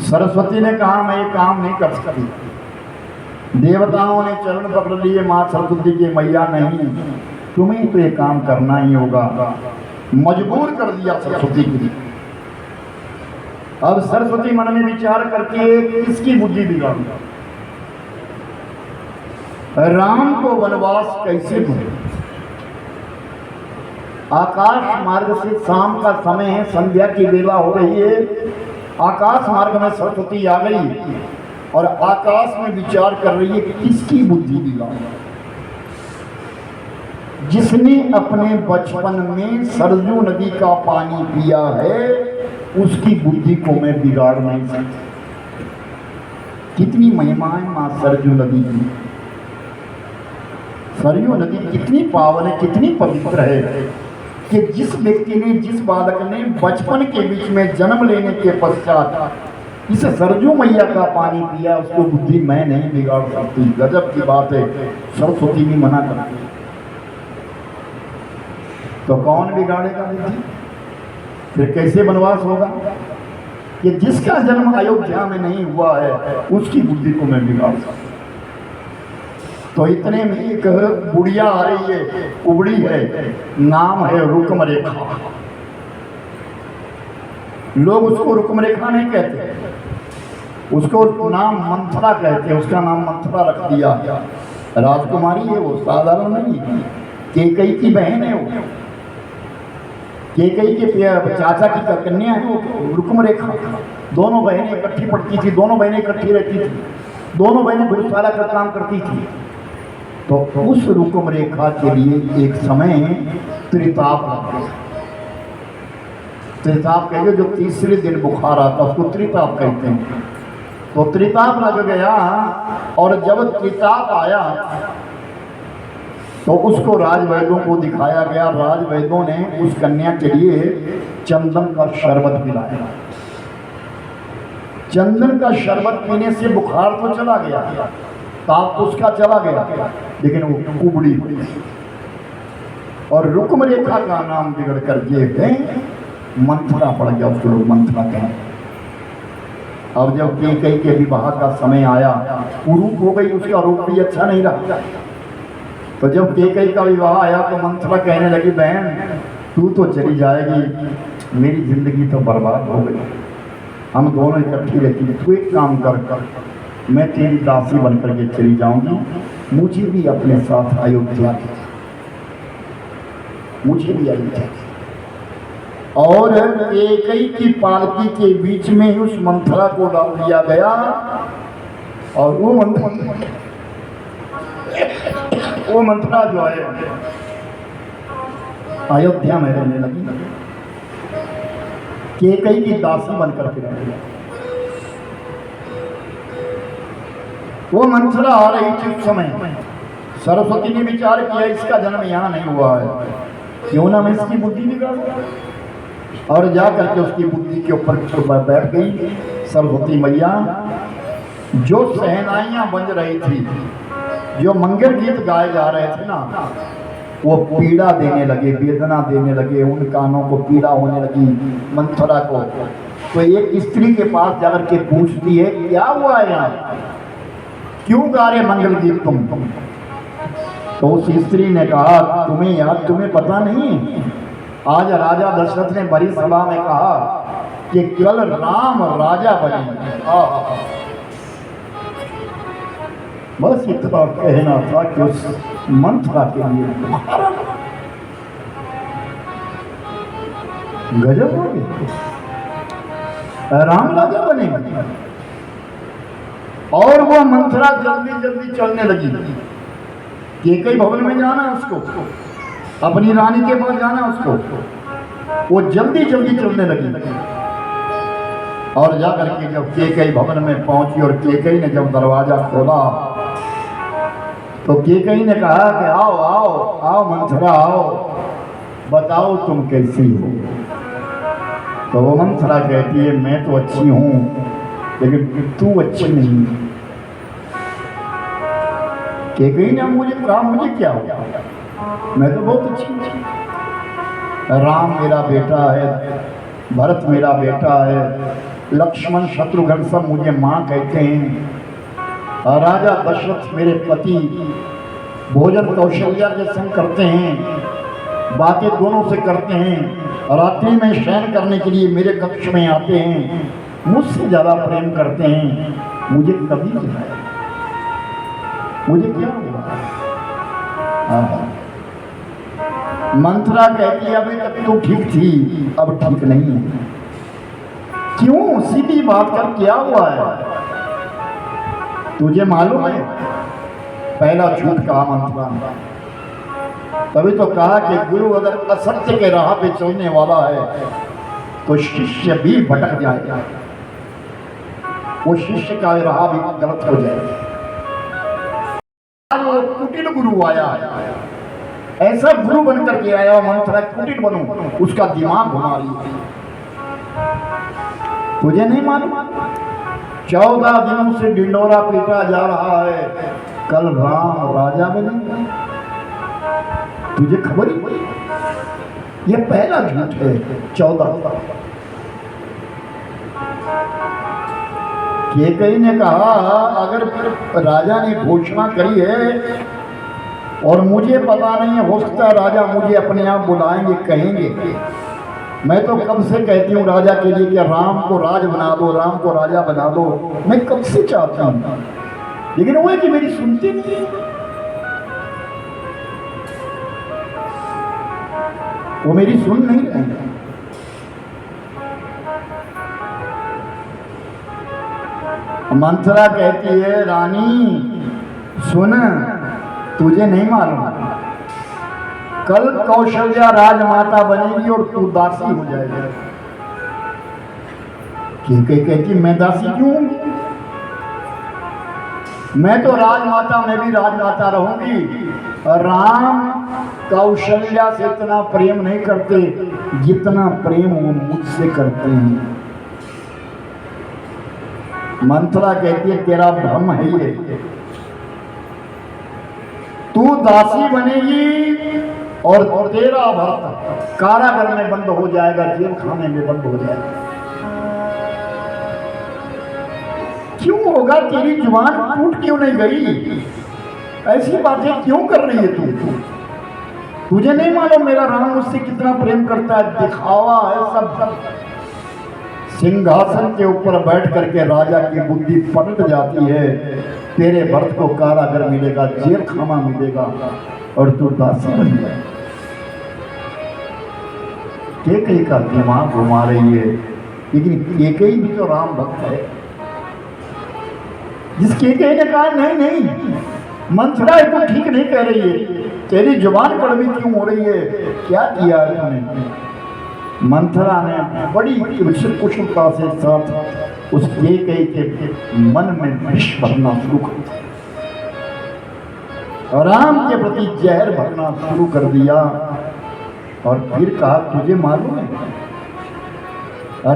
सरस्वती ने कहा मैं ये काम नहीं कर सकती। देवताओं ने चरण पकड़ लिए, माँ सरस्वती के मैया नहीं, तुम्हें तो ये काम करना ही होगा। मजबूर कर दिया सरस्वती को। अब सरस्वती मन में विचार करती है किसकी बुद्धि बिगाड़ू, राम को वनवास कैसे दूं? आकाश मार्ग से शाम का समय है, संध्या की बेला हो रही है। आकाश मार्ग में सरस्वती आ गई और आकाश में विचार कर रही है कि किसकी बुद्धि बिगाड़ूं। जिसने अपने बचपन में सरजू नदी का पानी पिया है उसकी बुद्धि को मैं बिगाड़ नहीं सकता। कितनी महिमाएं मां सरजू नदी की। सरयू नदी कितनी पावन है, कितनी पवित्र है कि जिस व्यक्ति ने, जिस बालक ने बचपन के बीच में जन्म लेने के पश्चात इस सरजू मैया का पानी पिया उसको बुद्धि मैं नहीं बिगाड़ सकती। गजब की बात है, सरस्वती भी मना करती है तो कौन बिगाड़ेगा बुद्धि? फिर कैसे वनवास होगा कि जिसका जन्म अयोध्या में नहीं हुआ है उसकी बुद्धि को मैं बिगाड़ सकता। तो इतने में एक बुढ़िया आ रही है, उबड़ी है, नाम है रुक्म रेखा। लोग उसको रुक्म रेखा नहीं कहते, उसको नाम मंथरा कहते, उसका नाम मंथरा रख दिया। राजकुमारी है वो, साधारण नहीं। केकई की बहन है वो, केकई के चाचा की कन्या है वो, रुक्म रेखा। दोनों बहनें इकट्ठी पढ़ती थी, दोनों बहनें इकट्ठी रहती थी, दोनों बहनें गुरुशाला का काम करती थी। तो उस रुक्म रेखा के लिए एक समय त्रिताप लग गया। त्रिताप कहेंगे जो तीसरे दिन बुखार आता उसको त्रिताप कहते हैं। तो त्रिताप लग गया और जब त्रिताप आया तो उसको राजवैद्यों को दिखाया गया। राजवैद्यों ने उस कन्या के लिए चंदन का शरबत पिलाया। चंदन का शरबत पीने से बुखार तो चला गया, ताप तो उसका चला गया, लेकिन वो कुबड़ी हुई और रुक्म रेखा का नाम बिगड़ कर ये है मंथरा पड़ गया। उसको लोग मंथरा कहें। अब जब केकई के विवाह का समय आया, कुरूप हो गई, उसका रूप भी अच्छा नहीं रहा। तो जब केकई का विवाह आया तो मंथरा कहने लगी, बहन तू तो चली जाएगी, मेरी जिंदगी तो बर्बाद हो गई। हम दोनों इकट्ठी रहती, तू एक काम कर, मैं तेरी दासी बनकर के चली जाऊंगी, मुझे भी अपने साथ अयोध्या, मुझे भी अयोध्या। और केकई की पालकी के बीच में ही उस मंथरा को डाल दिया गया और वो मंथरा जो है अयोध्या में रहने लगी, केकई की दासी बनकर के रही। वो मंथरा आ रही थी उस समय, सरस्वती ने विचार किया इसका जन्म यहाँ नहीं हुआ है, क्यों ना मैं इसकी बुद्धि बिगाड़ूं। और जा करके उसकी बुद्धि के ऊपर बैठ गई सरस्वती मैया। जो सहनाइयाँ बज रही थी, जो मंगल गीत गाए जा रहे थे ना, वो पीड़ा देने लगे, वेदना देने लगे, उन कानों को पीड़ा होने लगी मंथरा को। तो एक स्त्री के पास जाकर के पूछती है, क्या हुआ है यहाँ, क्यों गा रहे मंगल गीत तुम? तो उस स्त्री ने कहा, तुम्हें पता नहीं, आज राजा दशरथ ने बड़ी सभा में कहा कि कल राम राजा बने। बस इतना कहना था कि उस मंथरा के लिए गजब हो गया, राम राजा बनेंगे। और वो मंथरा जल्दी जल्दी चलने लगी। केकई भवन में जाना उसको, अपनी रानी के पास जाना उसको, वो जल्दी जल्दी चलने लगी। और जाकर के जब केकई भवन में पहुंची और केकई ने जब दरवाजा खोला तो केकई ने कहा कि आओ आओ आओ मंथरा आओ, बताओ तुम कैसी हो। तो वो मंथरा कहती है, मैं तो अच्छी हूं लेकिन तू अच्छी नहीं। केकई ने मुझे कहा, मुझे क्या हो, मैं तो बहुत अच्छी हूँ। राम मेरा बेटा है, भरत मेरा बेटा है, लक्ष्मण शत्रुघ्न सब मुझे माँ कहते हैं, राजा दशरथ मेरे पति, भोजन कौशल्या के संग करते हैं, बातें दोनों से करते हैं, रात्रि में शयन करने के लिए मेरे कक्ष में आते हैं, मुझसे ज़्यादा प्रेम करते हैं। मुझे कभी दिखाया, मुझे क्या हुआ? मंथरा कहती है अभी तक तो ठीक थी, अब ठीक नहीं है। क्यों? सीधी बात कर, क्या हुआ है? तुझे मालूम है? पहला झूठ कहा मंथरा ने। तभी तो कहा कि गुरु अगर असत्य के राह पे चलने वाला है तो शिष्य भी भटक जाएगा, वो शिष्य का राह भी गलत हो जाएगा। वो कुटिल गुरु आया, ऐसा गुरु बनकर के आया मंथरा कुटिल बनू, उसका दिमाग घुमा रही। तुझे नहीं मालूम? 14 दिनों से ढिंडोरा पीटा जा रहा है, कल राम राजा बने, तुझे खबर ही? ये पहला झूठ है। 14 केकई ने कहा अगर राजा ने घोषणा करी है और मुझे पता नहीं है, हो सकता है राजा मुझे अपने आप बुलाएंगे, कहेंगे। मैं तो कब से कहती हूँ राजा के लिए कि राम को राज बना दो, राम को राजा बना दो, मैं कब से चाहता हूँ, लेकिन वो है कि मेरी सुनती नहीं है, वो मेरी सुन नहीं रहे। मंथरा कहती है रानी सुन, तुझे नहीं मालूम, कल कौशल्या राजमाता बनेगी और तू दासी हो जाएगा। केकई कहती मैं दासी क्यों हूं? मैं तो राजमाता, मैं भी राजमाता रहूंगी। राम कौशल्या से इतना प्रेम नहीं करते जितना प्रेम वो मुझसे करते हैं। मंथरा कहती है तेरा भ्रम है ये, तू दासी बनेगी और तेरा भक्त कारागार में बंद हो जाएगा, जेल खाने में बंद हो जाएगा। क्यों होगा? तेरी जुबान टूट क्यों नहीं गई? ऐसी बातें क्यों कर रही है तू? तुझे नहीं मालूम मेरा राम मुझसे कितना प्रेम करता है? दिखावा है सब। सिंहासन के ऊपर बैठ करके राजा की बुद्धि पलट जाती है। तेरे भक्त को कारागार मिलेगा, जेल खाना मिलेगा और तू दासी बन जाए। केकई का दिमाग घुमा रही है, लेकिन केकई भी तो राम भक्त है। जिस केकई ने कहा नहीं नहीं मंथरा तो ठीक नहीं कह रही है, तेरी जुबान कड़वी क्यों हो रही है, क्या किया है तूने? मंथरा ने बड़ी कुशलता से साथ उस केकई के मन में विष भरना शुरू कर दिया, राम के प्रति जहर भरना शुरू कर दिया। और फिर कहा तुझे मालूम है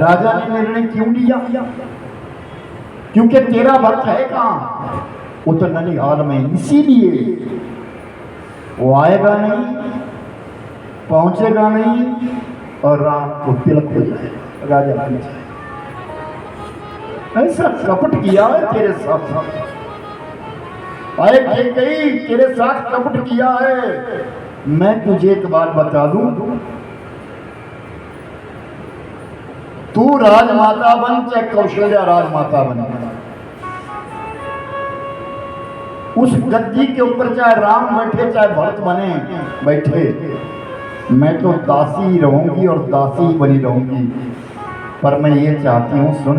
राजा ने निर्णय क्यों लिया? क्योंकि तेरा भक्त है कहां? वो तो ननिहाल में, इसीलिए वो आएगा नहीं, पहुंचेगा नहीं और राम को तिलक हो जाएगा, राजा बन जाएगा। ऐसा कपट किया है तेरे साथ, आए केकई तेरे साथ कपट किया है। मैं तुझे एक बात बता दूं, तू राजमाता बन चाहे कौशल्या राजमाता बन, उस गद्दी के ऊपर चाहे राम बैठे चाहे भरत बने बैठे, मैं तो दासी ही रहूंगी और दासी ही बनी रहूंगी। पर मैं ये चाहती हूं सुन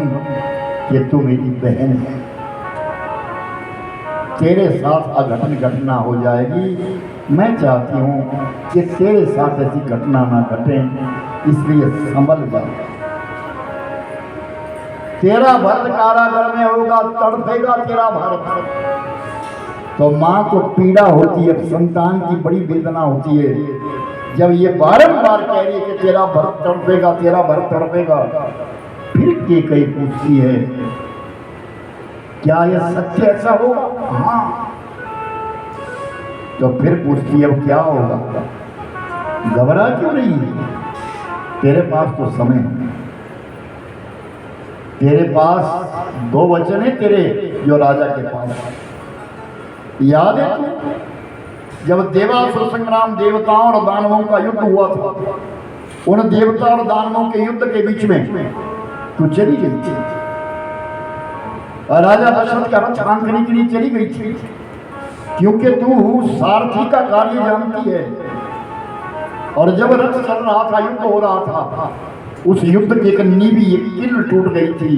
कि तू मेरी बहन है, तेरे साथ अघटन घटना हो जाएगी। मैं चाहती हूं कि तेरे साथ ऐसी घटना ना घटे, इसलिए संभल जा। तेरा भरत कारागार में होगा, तड़पेगा तेरा भरत, तो माँ को पीड़ा होती है, संतान की बड़ी वेदना होती है। जब ये बारंबार कह रही है कि तेरा भरत तड़पेगा, तेरा भरत तड़पेगा, फिर केकई पूछती है क्या यह सत्य ऐसा होगा? हाँ। तो फिर पूछती है क्या होगा? घबरा क्यों रही है? तेरे पास तो समय है, तेरे पास 2 वचन है तेरे जो राजा के पास। याद है तू जब देवासुर संग्राम, देवताओं और दानवों का युद्ध हुआ था, उन देवता और दानवों के युद्ध के बीच में तू चली गई थी, राजा दशरथ का रथ बांधने के लिए चली गई थी, क्योंकि तू सारथी का कार्य जानती है और जब रथ चल रहा था, युद्ध हो रहा था, उस युद्ध की एक नीवी, एक किल टूट गई थी,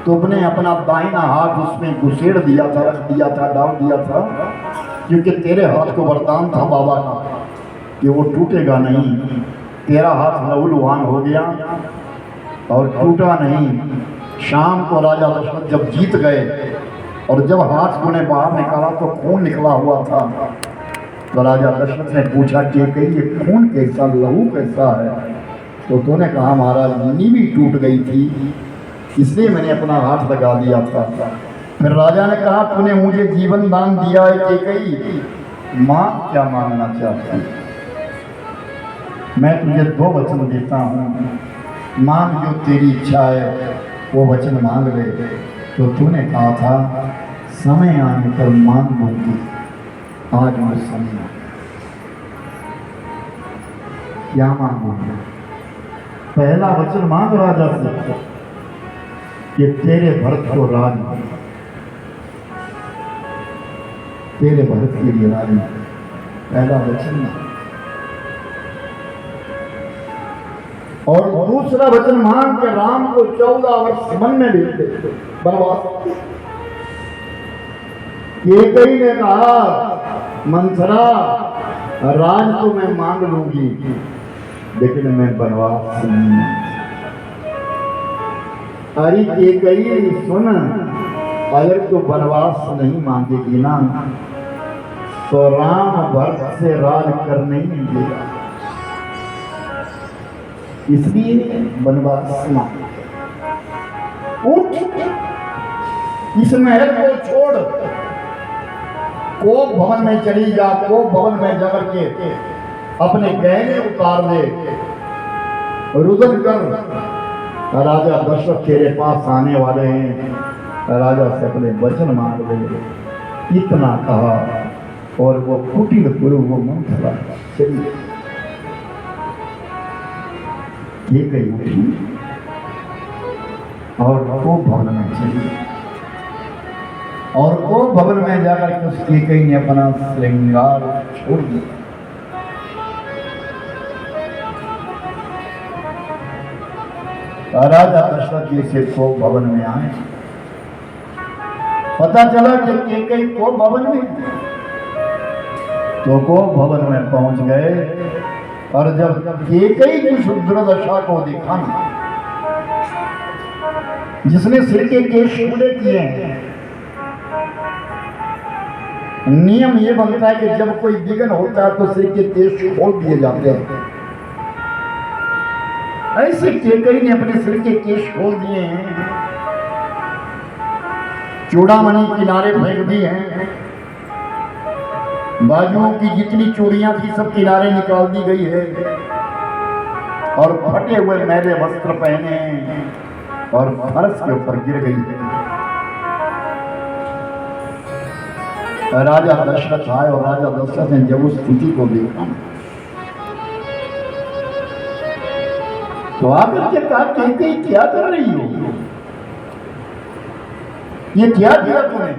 तो उसने अपना दाहिना हाथ उसमें घुसेड़ दिया था, रख दिया था, डाल दिया था, क्योंकि तेरे हाथ को वरदान था बाबा का कि वो टूटेगा नहीं। तेरा हाथ लहूलुहान हो गया और टूटा नहीं। शाम को राजा दशरथ जब जीत गए और जब हाथ तूने बाहर निकाला तो खून निकला हुआ था, तो राजा दशरथ ने पूछा कि ये खून कैसा, लहू कैसा है? तो तूने कहा महाराज नीवी टूट गई थी, इसलिए मैंने अपना हाथ लगा दिया था। फिर राजा ने कहा तूने मुझे जीवन दान दिया है कैकेयी, माँ क्या मांगना चाहती? मैं तुझे 2 वचन देता हूँ, मांग जो तेरी इच्छा है वो वचन मांग ले। तो तूने कहा था समय आने पर मांग लूंगी, आज वो समय आ। क्या मांगूंगा? पहला वचन मांग राजा से कि तेरे भरत को राज, तेरे भरत के लिए राज, पहला वचन मांग। और दूसरा वचन मांग के राम को 14 वर्ष वन में भेज दे, बनवास। कैकेयी ने कहा मंथरा राज तो मैं मांग लूंगी, लेकिन मैं बनवास नहीं। अरे कैकेयी सुन, अगर तो बनवास नहीं मांगेगी ना तो राम भरत से राज करने ही नहीं देगा, इसलिए बनवास मांग। उठ, इस महल को छोड़, कोप भवन में चली जा, कोप भवन में जाकर के अपने गहने उतार दे, रुदन कर, राजा दशरथ तेरे पास आने वाले हैं, राजा से अपने वचन मांग ले। इतना कहा और वो कुटिल गुरु वो मंथरा चलिए। कैकेयी उठी और वो भवन में चली, और वो भवन में जाकर के उस कैकेयी ने अपना श्रृंगार छोड़ दिया। राजा दशरथ जी से को भवन में आए, पता चला कि कैकेयी को भवन में, तो को भवन में पहुंच गए। और जब कैकेयी की दुर्दशा को देखा ना, जिसने सिर के केश छूटे किए हैं, नियम ये बनता है कि जब कोई विघ्न होता है तो सिर के केश खोल दिए जाते हैं। ऐसे कैकेयी ने अपने सिर के केश खोल दिए हैं, चूड़ामणि किनारे फेंक दी हैं, बाजुओं की जितनी चूड़ियां थी सब किनारे निकाल दी गई है, और फटे हुए मैले वस्त्र पहने हैं और फर्श के ऊपर गिर गई है। राजा दशरथ आए और राजा दशरथ ने जब उस स्थिति को देखा तो आकर के कहा कैकेयी क्या कर रही हो, ये क्या किया तूने?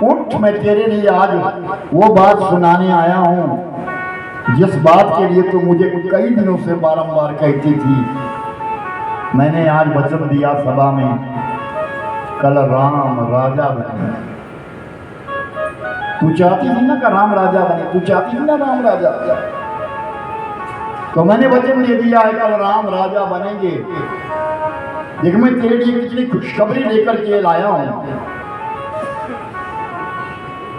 उठ, मैं तेरे लिए आज वो बात सुनाने आया हूं जिस बात के लिए तो मुझे कई दिनों से बारंबार कहती थी। मैंने आज वचन दिया सभा में, कल राम राजा बने। तू चाहती थी ना कि राम राजा बने, तू चाहती थी ना राम राजा, तो मैंने वचन दे दिया है कल राम राजा बनेंगे। लेकिन मैं तेरे लिए कितनी खुशखबरी लेकर के लाया हूं।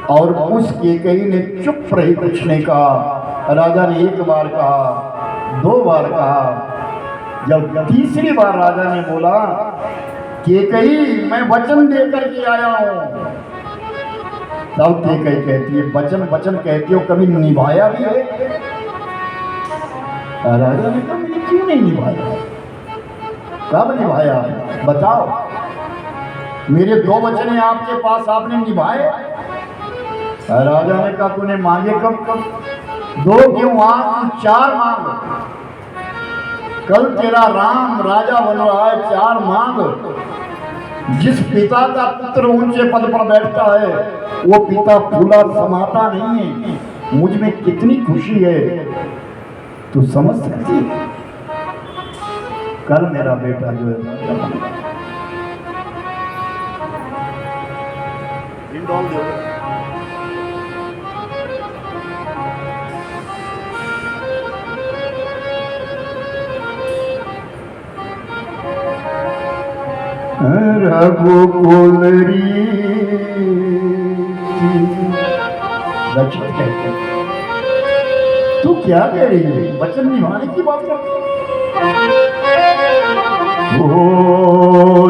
और उस कैकेयी ने चुप रही, कुछ नहीं कहा। राजा ने 1 बार कहा, 2 बार कहा, जब तीसरी बार राजा ने बोला कैकेयी मैं वचन देकर के आया हूं, तब कैकेयी कहती है वचन वचन कहती हो, कभी निभाया भी है? राजा ने कहा मैंने क्यों नहीं निभाया? कब निभाया बताओ? मेरे 2 वचन हैं आपके पास, आपने निभाए? राजा ने कहा तूने मांगे कब? 2 क्यों मांग, 4 मांग। कल तेरा राम राजा बन रहा है, 4 मांग। जिस पिता का पुत्र ऊंचे पद पर बैठता है वो पिता फूला समाता नहीं है। मुझ में कितनी खुशी है तू समझ सकती है। कल मेरा बेटा जो है रघुकुल लक्ष्मण कहते तू क्या कह रही है? वचन निभाने की बात करती ओ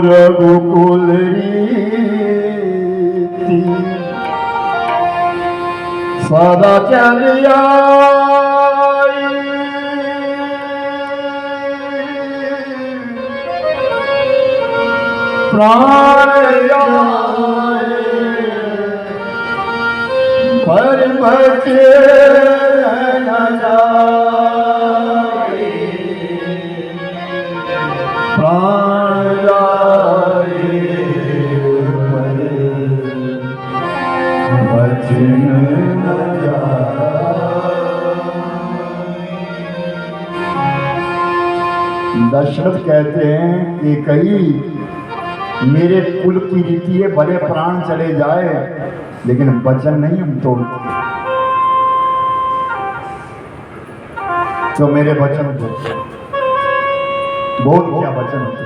रघुकुल रीति सदा चलिया प्राण पर बचे न जाए प्राण जाए पर बचे न जाए। दशरथ कहते हैं कि कहीं मेरे कुल की रीति है भले प्राण चले जाए लेकिन वचन नहीं हम तोड़ते। तो मेरे वचन को बोल क्या वचन होते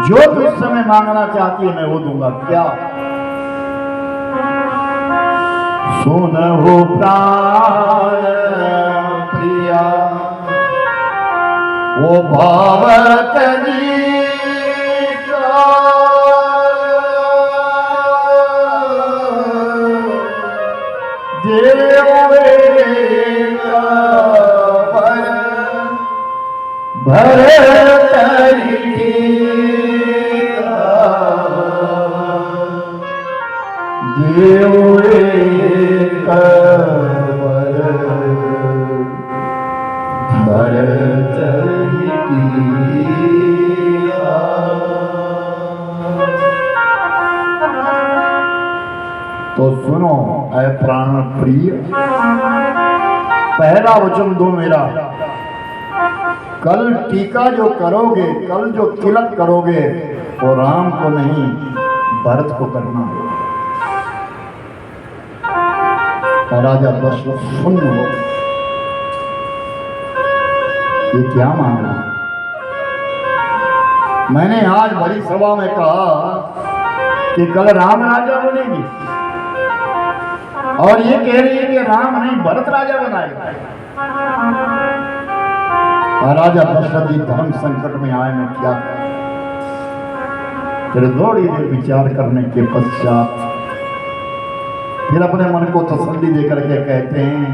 जो तू इस समय मांगना चाहती है मैं वो दूंगा। क्या? सुन हो प्राण प्रिया वो भावत जी तो सुनो ऐ प्राण प्रिय पहला वचन दो मेरा। कल टीका जो करोगे कल जो तिलक करोगे वो राम को नहीं भरत को करना है। राजा दशरथ सुन लो ये क्या मांगना। मैंने आज बड़ी सभा में कहा कि कल राम राजा बनेगी और ये कह रही है कि राम नहीं भरत राजा बनाएगा। राजा दशरथ जी धर्म संकट में आए मैं क्या करूं। फिर थोड़ी देर विचार करने के पश्चात फिर अपने मन को तसल्ली देकर के कहते हैं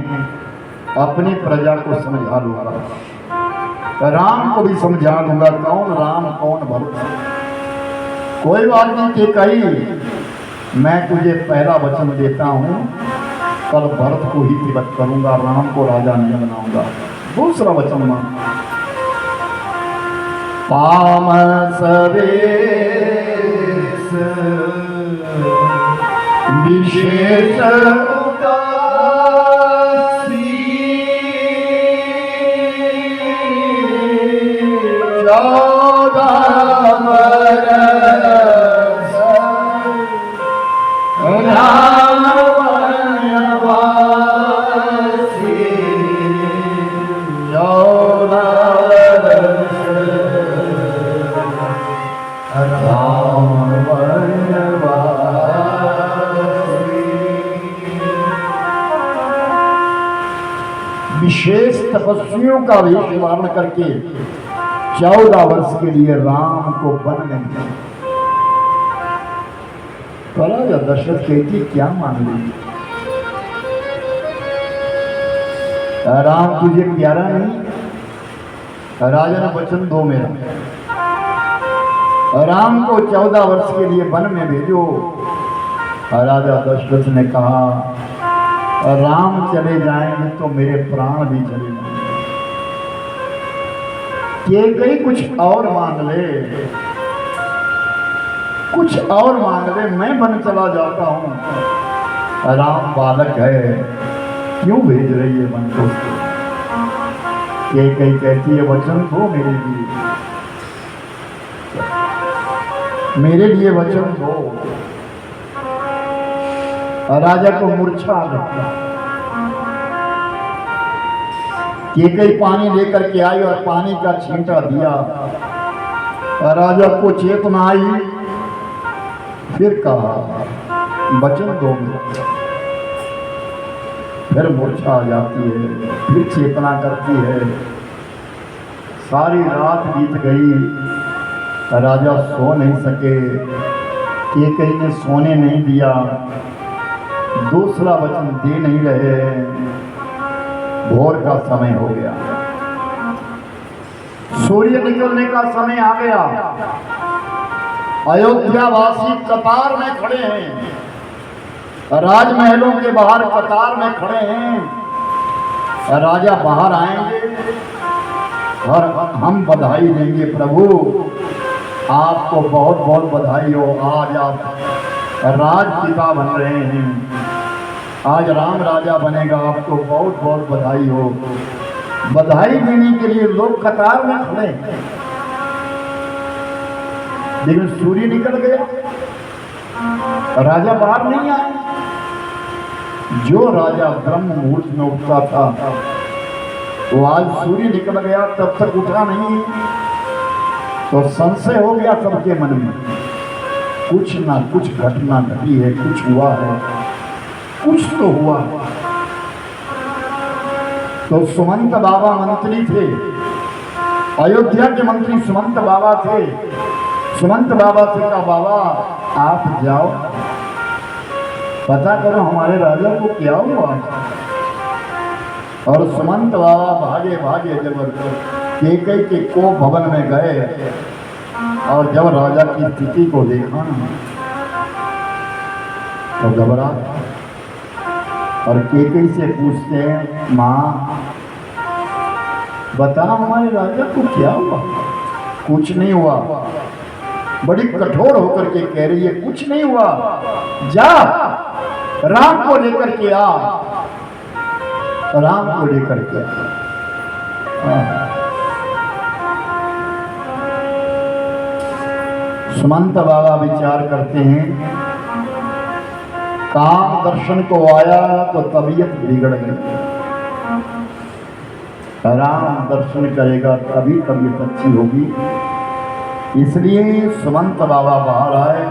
अपनी प्रजा को समझा लूंगा राम को भी समझा लूंगा कौन राम कौन भरत। कोई बात नहीं कि कही मैं तुझे पहला वचन देता हूं कल भरत को ही तिलक करूंगा राम को राजा नहीं बनाऊंगा। दूसरा वचन मान पाम सवेश विशेष विशेष तपस्वियों का वेश धारण करके 14 वर्ष के लिए राम को वन में दिया। राजा दशरथ कहती क्या मान ली राम तुझे प्यारा नहीं। राजा ने वचन दो मेरा राम को 14 वर्ष के लिए वन में भेजो। राजा दशरथ ने कहा राम चले जाएंगे तो मेरे प्राण भी चले जाएंगे। ये कहीं कुछ और मांग ले कुछ और मांग ले, मैं बन चला जाता हूँ। राम बालक है, क्यों भेज रही है मन को? ये कहीं कहती है वचन दो मेरे लिए वचन दो। राजा को मूर्छा आ गई। ये कई पानी लेकर के आई और पानी का छींटा दिया। राजा को चेतना आई, फिर कहा वचन दो। फिर मूर्छा आ जाती है, फिर चेतना करती है। सारी रात बीत गई, राजा सो नहीं सके। केकई ने सोने नहीं दिया, दूसरा वचन दे नहीं रहे। भोर का समय हो गया, सूर्य निकलने का समय आ गया। अयोध्यावासी कतार में खड़े हैं, राजमहलों के बाहर कतार में खड़े हैं। राजा बाहर आएंगे और हम बधाई देंगे। प्रभु आपको बहुत बहुत बधाई हो, आज आप राजपिता बन रहे हैं, आज राम राजा बनेगा, आपको बहुत बहुत बधाई हो। बधाई देने के लिए लोग कतार में खड़े हैं, लेकिन सूर्य निकल गया, राजा बाहर नहीं आए। जो राजा ब्रह्म मुहूर्त में उठता था वो आज सूर्य निकल गया, तब तक उठा नहीं। तो संशय हो गया सबके मन में, कुछ ना कुछ घटना घटी है, कुछ हुआ है, कुछ तो हुआ है। तो सुमंत बाबा मंत्री थे, अयोध्या के मंत्री सुमंत बाबा थे। सुमंत बाबा से कहा, बाबा आप जाओ, पता करो हमारे राजा को क्या हुआ। और सुमंत बाबा भागे भागे जब केकई के को भवन में गए और जब राजा की स्थिति को देखा तो घबरा। और केकई से पूछते हैं, माँ बता हमारे राजा को क्या हुआ। कुछ नहीं हुआ। बड़ी कठोर होकर के कह रही है, कुछ नहीं हुआ, जा राम को लेकर के आ, राम को लेकर के आ। सुमंत बाबा विचार करते हैं, काम दर्शन को आया तो तबीयत बिगड़ गई, राम दर्शन करेगा तभी तबीयत अच्छी होगी। इसलिए सुमंत बाबा बाहर आए,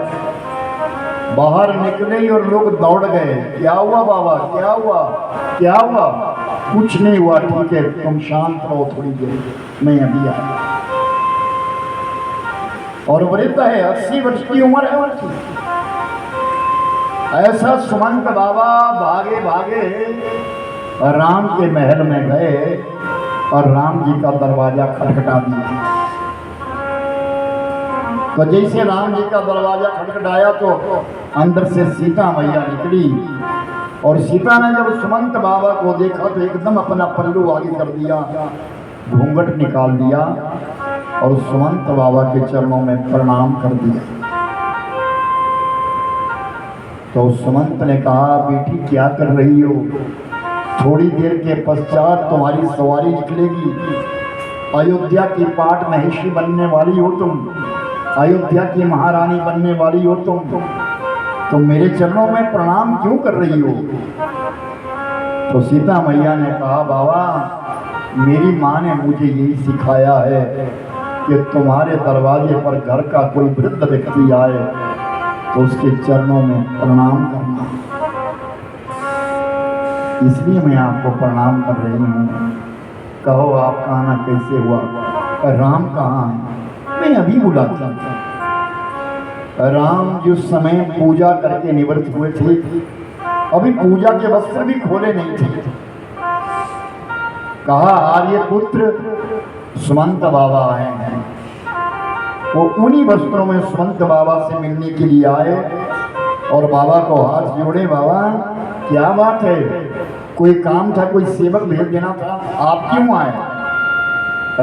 बाहर निकले और लोग दौड़ गए। क्या हुआ बाबा, क्या हुआ, क्या हुआ? कुछ नहीं हुआ, ठीक है तुम शांत रहो थोड़ी देर, मैं अभी आया। और वृद्ध है, 80 वर्ष की उम्र है उनकी। ऐसा सुमंत बाबा भागे भागे राम के महल में गए और राम जी का दरवाजा खटखटा दिया। तो जैसे राम जी का दरवाजा खटखटाया तो अंदर से सीता मैया निकली। और सीता ने जब सुमंत बाबा को देखा तो एकदम अपना पल्लू आगे कर दिया, घूंघट निकाल दिया और सुमंत बाबा के चरणों में प्रणाम कर दिया। तो सुमंत ने कहा, बेटी क्या कर रही हो? थोड़ी देर के पश्चात तुम्हारी सवारी निकलेगी, अयोध्या की पाट महिषी बनने वाली हो तुम, अयोध्या की महारानी बनने वाली हो तुम, तो मेरे चरणों में प्रणाम क्यों कर रही हो? तो सीता मैया ने कहा, बाबा मेरी माँ ने मुझे यही सिखाया है कि तुम्हारे दरवाजे पर घर का कोई वृद्ध व्यक्ति आए तो उसके चरणों में प्रणाम करना, इसलिए मैं आपको प्रणाम कर रही हूँ। कहो आपका आना कैसे हुआ? राम कहाँ है? मैं अभी बुलाता हूँ। राम जिस समय पूजा करके निवृत्त हुए थे, अभी पूजा के वस्त्र भी खोले नहीं थे। कहा, आर्यपुत्र सुमंत बाबा आए हैं। वो उन्हीं वस्त्रों में सुमंत बाबा से मिलने के लिए आए और बाबा को हाथ जोड़े। बाबा क्या बात है, कोई काम था, कोई सेवक भेज देना था, आप क्यों आए?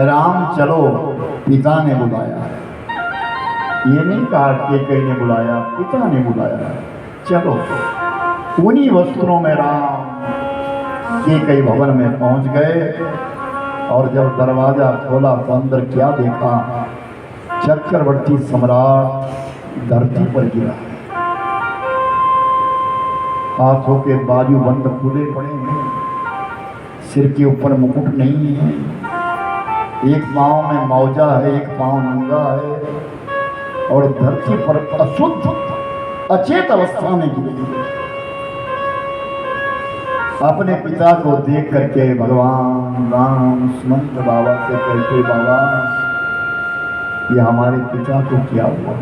राम चलो, पिता ने बुलाया है। ये नहीं कहा कि कई ने बुलाया, पिता ने बुलाया। चलो, उन्हीं वस्त्रों में राम के कई भवन में पहुंच गए और जब दरवाजा खोला तो अंदर क्या देखा, चक्रवर्ती सम्राट धरती पर गिरा, हाथों के बाजू बंद खुले पड़े हैं, सिर के ऊपर मुकुट नहीं है, एक पांव में मौजा है, एक पांव नंगा है और धरती पर अशुद्ध अचेत अवस्था में गिरे। अपने पिता को देख करके भगवान राम सुमंत बाबा से कहते, बाबा ये हमारे पिता को क्या हुआ,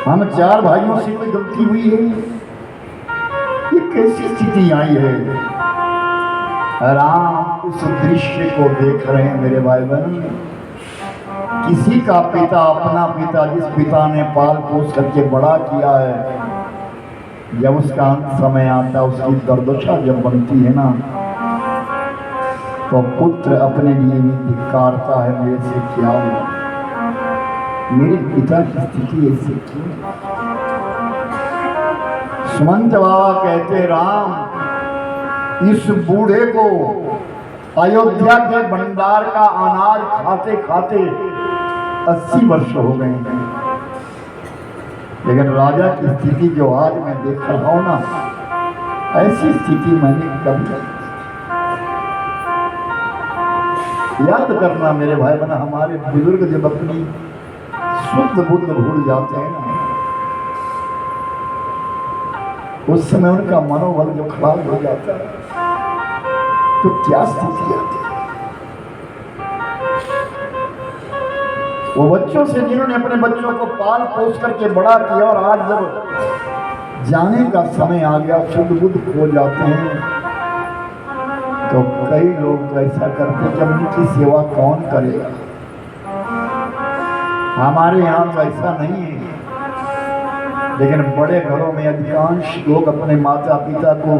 हम 4 भाइयों से कोई गलती हुई है, ये कैसी स्थिति आई है। राम उस दृश्य को देख रहे हैं मेरे भाई बहन, किसी का पिता, अपना पिता, जिस पिता ने पाल पोस करके बड़ा किया है, जब उसका अंत समय आता, उसकी दुर्दशा जब बनती है ना, तो पुत्र अपने लिए भी धिक्कारता है, मेरे से क्या हुआ, मेरे पिता की स्थिति ऐसी क्यों। सुमंत बाबा कहते, राम इस बूढ़े को अयोध्या के भंडार का अनाज खाते खाते 80 वर्ष हो गए हैं, लेकिन राजा की स्थिति जो आज मैं देख रहा हूं ना, ऐसी स्थिति मैंने कभी नहीं। याद करना मेरे भाई बहन, हमारे बुजुर्ग जब अपनी शुद्ध बुद्ध भूल जाते हैं ना, उस समय उनका मनोबल जो खराब हो जाता है, तो क्या स्थिति आती है। वो बच्चों से जिन्होंने अपने बच्चों को पाल पोस करके बड़ा किया, और आज जब जाने का समय आ गया, शुद्ध बुद्ध खो जाते हैं, तो कई लोग ऐसा करते कि उनकी सेवा कौन करेगा। हमारे यहाँ तो ऐसा नहीं है, लेकिन बड़े घरों में अधिकांश लोग अपने माता पिता को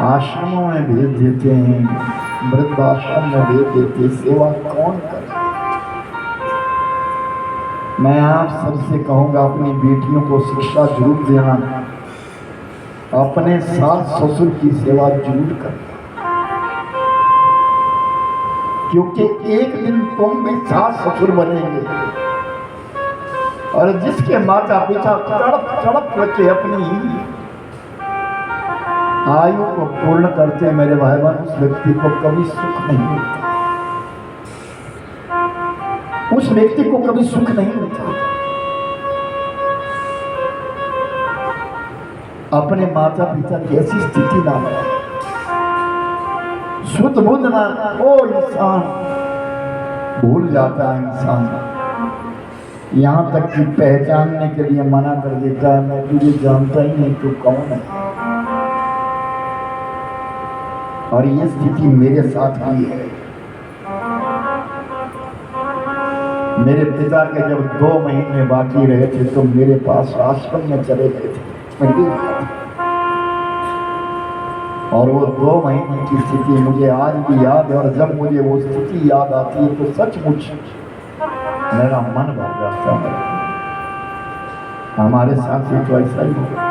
आश्रमों में भेज देते हैं, वृद्धाश्रम में भेज देते, सेवा कौन करे। मैं आप सबसे कहूँगा, अपनी बेटियों को शिक्षा जरूर देना, अपने सास ससुर की सेवा जरूर करना, क्योंकि एक दिन तुम भी सास ससुर बनेंगे, और जिसके माता पिता तड़प तड़प करके अपनी आयु को पूर्ण करते मेरे भाई बहन, उस व्यक्ति को कभी सुख नहीं मिलता, उस व्यक्ति को कभी सुख नहीं मिलता। अपने माता पिता की ऐसी स्थिति ना हो, शुद्ध बुद्ध ना हो, इंसान भूल जाता है। इंसान यहाँ तक कि पहचानने के लिए मना कर देता है, मैं तुझे जानता ही नहीं, तू कौन है। और ये स्थिति मेरे साथ हुई है। मेरे पिता के जब 2 महीने बाकी रहे थे, तो मेरे पास आश्रम में चले गए थे, और वो 2 महीने की स्थिति मुझे आज भी याद है। और जब मुझे वो स्थिति याद आती है, तो सचमुच मेरा मन भर जाता है। हमारे साथ ही तो ऐसा ही होगा।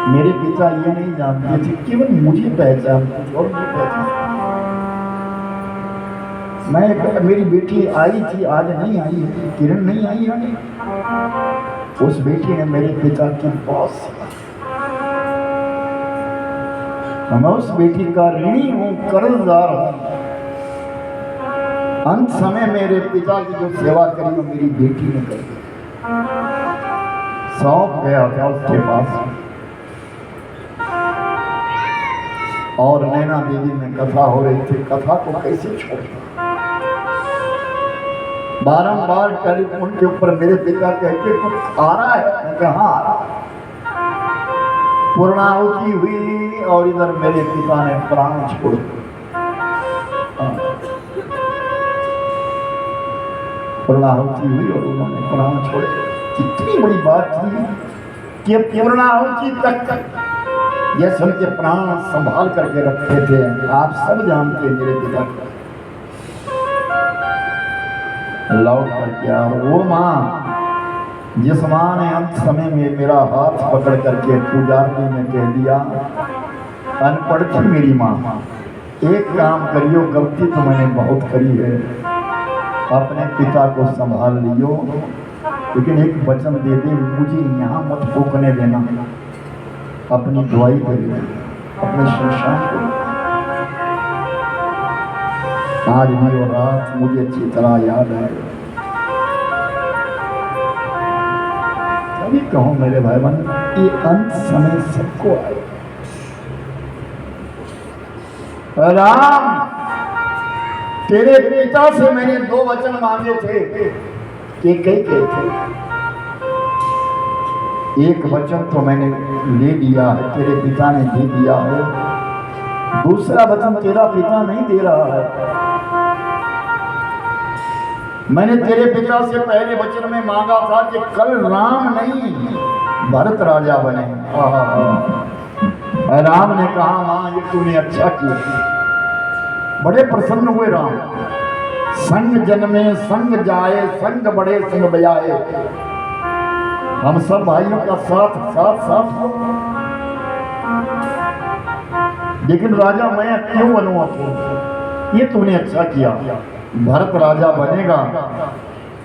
मेरे पिता ये नहीं जानते थे, केवल मुझे पहचानते थे और मुझे पहचानते। मेरी बेटी आई थी, आज नहीं आई है, किरण नहीं आई है, उस बेटी ने मेरे पिता की बहुत सेवा। मैं उस बेटी का ऋणी हूँ, कर्जदार हूँ। अंत समय मेरे पिता की जो सेवा करी वो मेरी बेटी ने करी। सौंप गया था उसके पास, और नैना देवी में कथा हो रही थी। कथा को कैसे छोड़ना, बारंबार टेलीफोन के ऊपर मेरे पिता कहते कुछ आ रहा है, मैं कहा आ रहा। पूर्णाहुति हुई और इधर मेरे पिता ने प्राण छोड़ दिए। पूर्णाहुति हुई और उन्होंने प्राण छोड़े। कितनी बड़ी बात थी कि पूर्णाहुति तक ये सबके प्राण संभाल करके रखे थे। आप सब जानते हैं मेरे पिता को। लौट करके आ। वो माँ जिस माँ ने अंत समय में मेरा हाथ पकड़ करके पुजारनी में कह दिया, अनपढ़ थी मेरी माँ, एक काम करियो, गलती तो मैंने बहुत करी है, अपने पिता को संभाल लियो, लेकिन एक वचन दे दे, मुझे यहाँ मत फूकने देना, अपनी दुआई करिए, अपने शमशान को। आज भी वो रात मुझे अच्छी तरह याद है। कभी कहूँ मेरे भाई बहन, ये अंत समय सबको आए। राम, तेरे पिता से मैंने 2 वचन मांगे थे, कि कई थे। एक वचन तो मैंने ले लिया है, तेरे पिता ने दे दिया है, दूसरा वचन तेरा पिता नहीं दे रहा है। मैंने तेरे पिता से पहले वचन में मांगा था कि कल राम नहीं भरत राजा बने। राम ने कहा, मां ये तूने अच्छा किया। बड़े प्रसन्न हुए राम। संग जन्मे संग जाए, संग बड़े संग बजाए। हम सब भाइयों का साथ साथ साथ हो, लेकिन राजा मैं क्यों बनूं? ये तूने अच्छा किया। भरत राजा बनेगा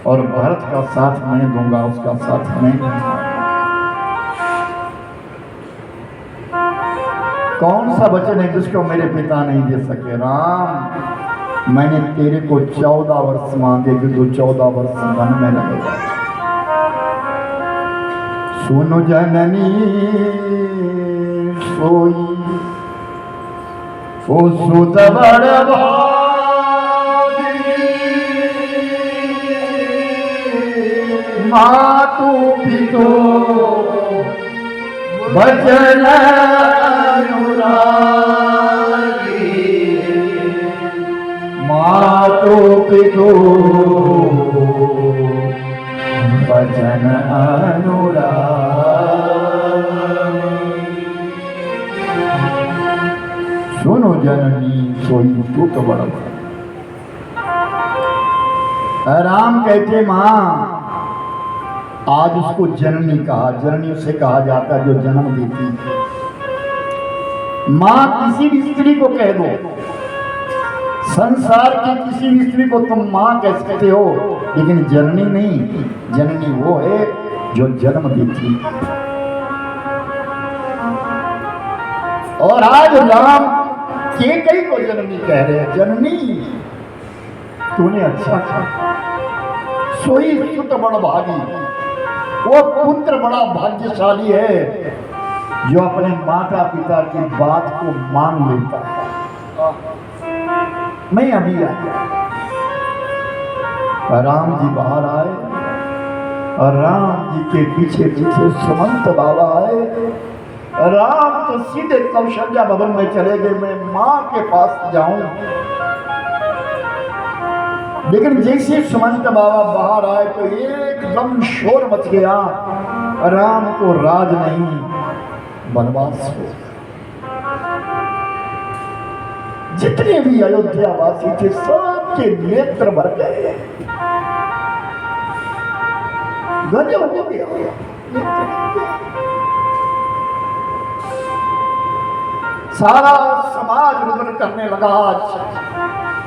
और भरत का साथ मैं दूंगा, उसका साथ मैं दूंगा। कौन सा वचन है जिसको मेरे पिता नहीं दे सके? राम, मैंने तेरे को 14 वर्ष मांगे कि तू 14 वर्ष वन में रहेगा। सुनो जननी सोई ओ सुत बड़ मातु पितो वचन अनुरागी, मातु पितो वचन अनुरागी। सुनो जननी सोई सुत बड़। राम कहते मां, आज उसको जननी कहा। जननी उसे कहा जाता है जो जन्म देती है। मां किसी भी स्त्री को कह दो, संसार की किसी भी स्त्री को तुम मां कह सकते हो, लेकिन जननी नहीं। जननी वो है जो जन्म देती है। और आज राम कई को जननी कह रहे हैं। जननी तूने अच्छा किया, सोई सुत बड़ भागी। वो पुत्र बड़ा भाग्यशाली है जो अपने माता पिता की बात को मान लेता है। मैं अभी आया, राम जी बाहर आए और राम जी के पीछे पीछे सुमंत बाबा आए। राम तो सीधे कौशल्या भवन में चले गए, मैं मां के पास जाऊं। लेकिन जैसे सुमंत बाबा बाहर आए तो एकदम शोर मच गया। राम को राज नहीं, वनवास हो। जितने भी अयोध्यावासी थे सबके नेत्र भर गए, गजब हो गया। सारा समाज रुदन करने लगा।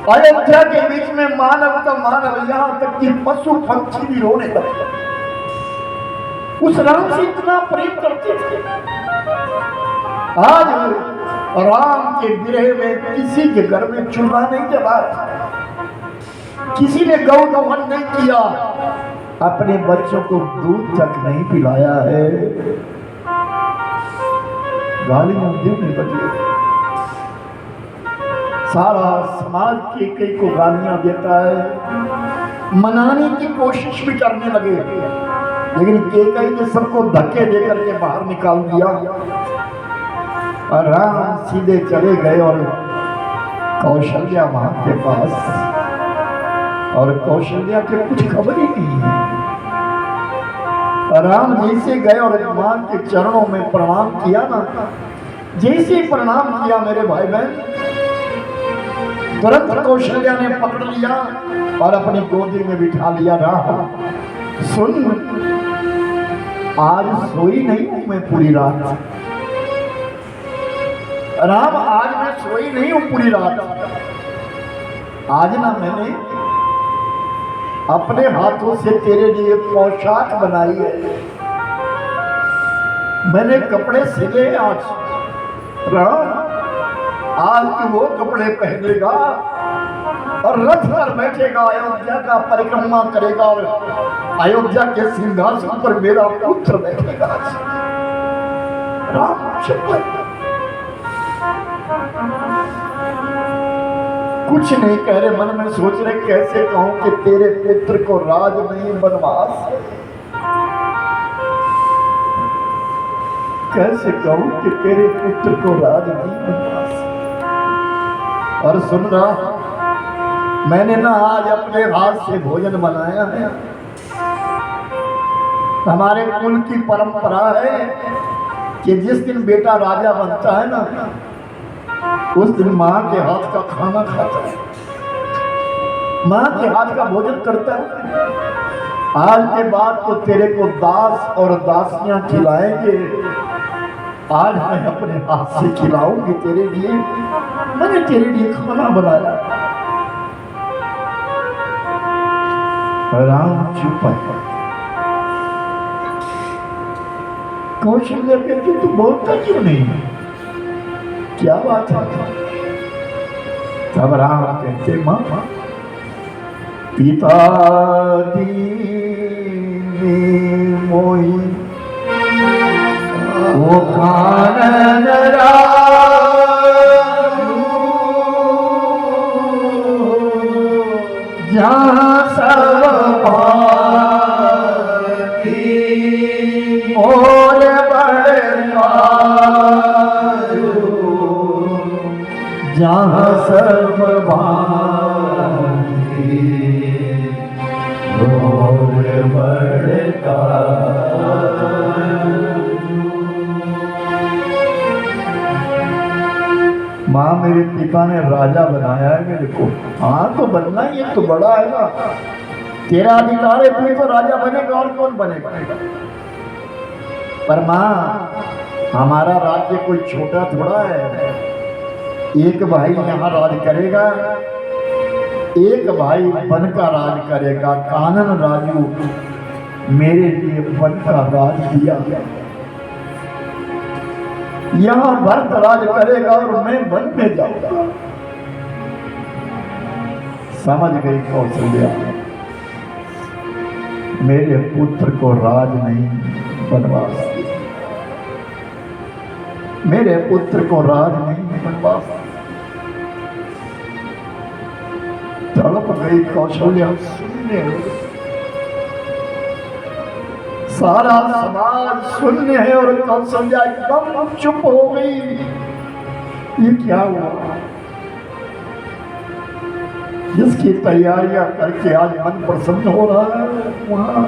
अयोध्या के बीच में मानव का मानव, यहां तक कि पशु पक्षी भी रोने लगे। उस राम से इतना प्रेम करते थे। आज राम के विरह में किसी के घर में चूल्हा नहीं जला, किसी ने गौ दहन नहीं किया, अपने बच्चों को दूध तक नहीं पिलाया है। गालियां देने लगे। सारा समाज कई को गालियां देता है, मनाने की कोशिश भी करने लगे, लेकिन कई ने सबको धक्के देकर के बाहर निकाल दिया। और राम सीधे चले गए और कौशल्या मां के पास, और कौशल्या के कुछ खबर ही नहीं है। राम जैसे गए और मां के चरणों में प्रणाम किया ना, जैसे प्रणाम किया मेरे भाई बहन, तुरंत कौशल्या ने पकड़ लिया और अपनी गोदी में बिठा लिया। राम सुन, आज सोई नहीं हूं मैं पूरी रात। राम आज मैं सोई नहीं हूं पूरी रात। आज ना मैंने अपने हाथों से तेरे लिए पोशाक बनाई है, मैंने कपड़े सिले आज। राम आज तू वो कपड़े पहनेगा और रथ पर बैठेगा, अयोध्या का परिक्रमा करेगा और अयोध्या के सिंहासन पर मेरा पुत्र बैठेगा। राम चुप। कुछ नहीं कह रहे, मन में सोच रहे कैसे कहूं कि तेरे पुत्र को राज नहीं वनवास, कैसे कहूं कि तेरे पुत्र को राज नहीं वनवास। और सुन रहा, मैंने ना आज अपने हाथ से भोजन बनाया है। हमारे कुल की परंपरा है कि जिस दिन बेटा राजा बनता है ना, उस दिन माँ के हाथ का खाना खाता है, माँ के हाथ का भोजन करता है। आज के बाद तो तेरे को दास और दासियां खिलाएंगे। आज मैं अपने हाथ से खिलाऊंगी तेरे लिए, मैंने तेरे लिए खाना बनाया। राम चुप है। कौशल्य कहते तू बोलता क्यों नहीं, क्या बात है? तब राम कहते मां पिता दीने मोई वो कानन जहाँ सब मोर जहाँ सब मोर बड़का। माँ मेरे पिता ने राजा बनाया है मेरे को। हाँ तो बनना ही है, तो बड़ा है ना, तेरा अधिकार है, तू तो राजा बनेगा और कौन बनेगा। पर माँ हमारा राज्य कोई छोटा थोड़ा है। एक भाई यहाँ राज करेगा, एक भाई वन का राज करेगा। कानन राजू मेरे लिए वन का राज दिया गया, यहाँ भरत राज करेगा और मैं वन में जाऊंगा। समझ गई कौशल्या, मेरे पुत्र को राज नहीं वनवास, मेरे पुत्र को राज नहीं वनवास। तड़प गई कौशल्या। शून्य, सारा समाज शून्य है और कौशल्या एकदम चुप हो गई। ये क्या हुआ? जिसकी तैयारियां करके आज मन प्रसन्न हो रहा है, वहां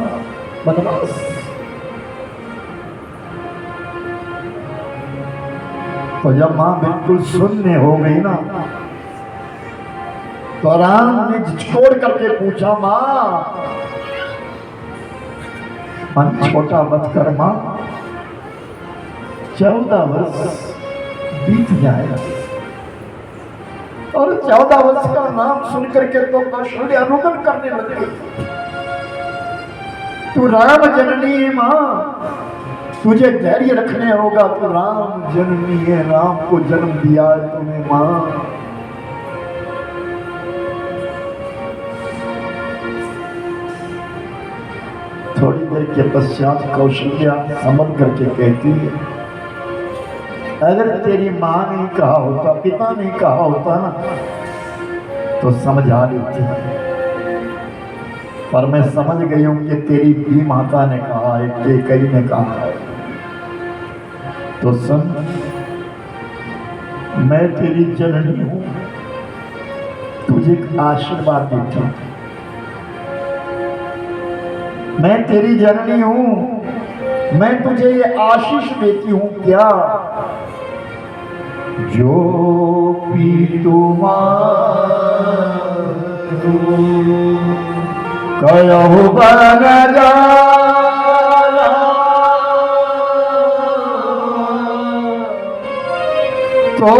वनवास। तो जब मां बिल्कुल शून्य हो गई ना, तो राम ने झिझकोड़ करके पूछा, मां मन छोटा मत कर मां, 14 वर्ष बीत जाएगा। और 14 वर्ष का नाम सुन करके तो कौशल्या रुदन करने लगे। तू राम जननी है मां, तुझे धैर्य रखने होगा। तू राम जननी है, राम को जन्म दिया है तूने मां। थोड़ी देर के पश्चात कौशल्या समझ करके कहती है, अगर तेरी माँ ने कहा होता, पिता ने कहा होता ना, तो समझा लेती। पर मैं समझ गई हूं कि तेरी भी माता ने कहा है, कैकेयी ने कहा है। तो सुन, मैं तेरी जननी हूं, तुझे आशीर्वाद देती हूं। मैं तेरी जननी हूं, मैं तुझे ये आशीष देती हूं क्या, जो पी कयहु बन जाला तो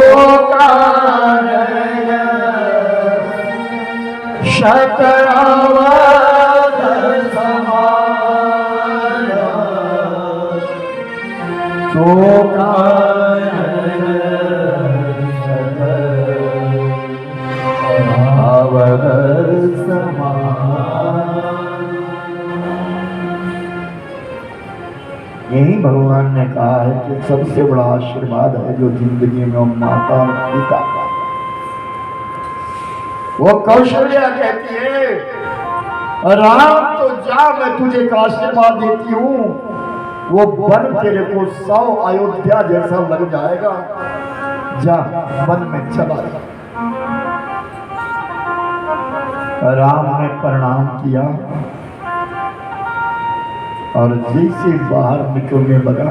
शतरावत समान तो यही भगवान ने कहा है कि सबसे बड़ा आशीर्वाद है जो जिंदगी में माता और पिता का। वो कौशल्या कहती है राम तो जा, मैं तुझे एक आशीर्वाद देती हूँ, वो वन तेरे को 100 अयोध्या जैसा लग जाएगा, जा वन में चला जा। राम ने प्रणाम किया और जैसे बाहर निकलने लगा,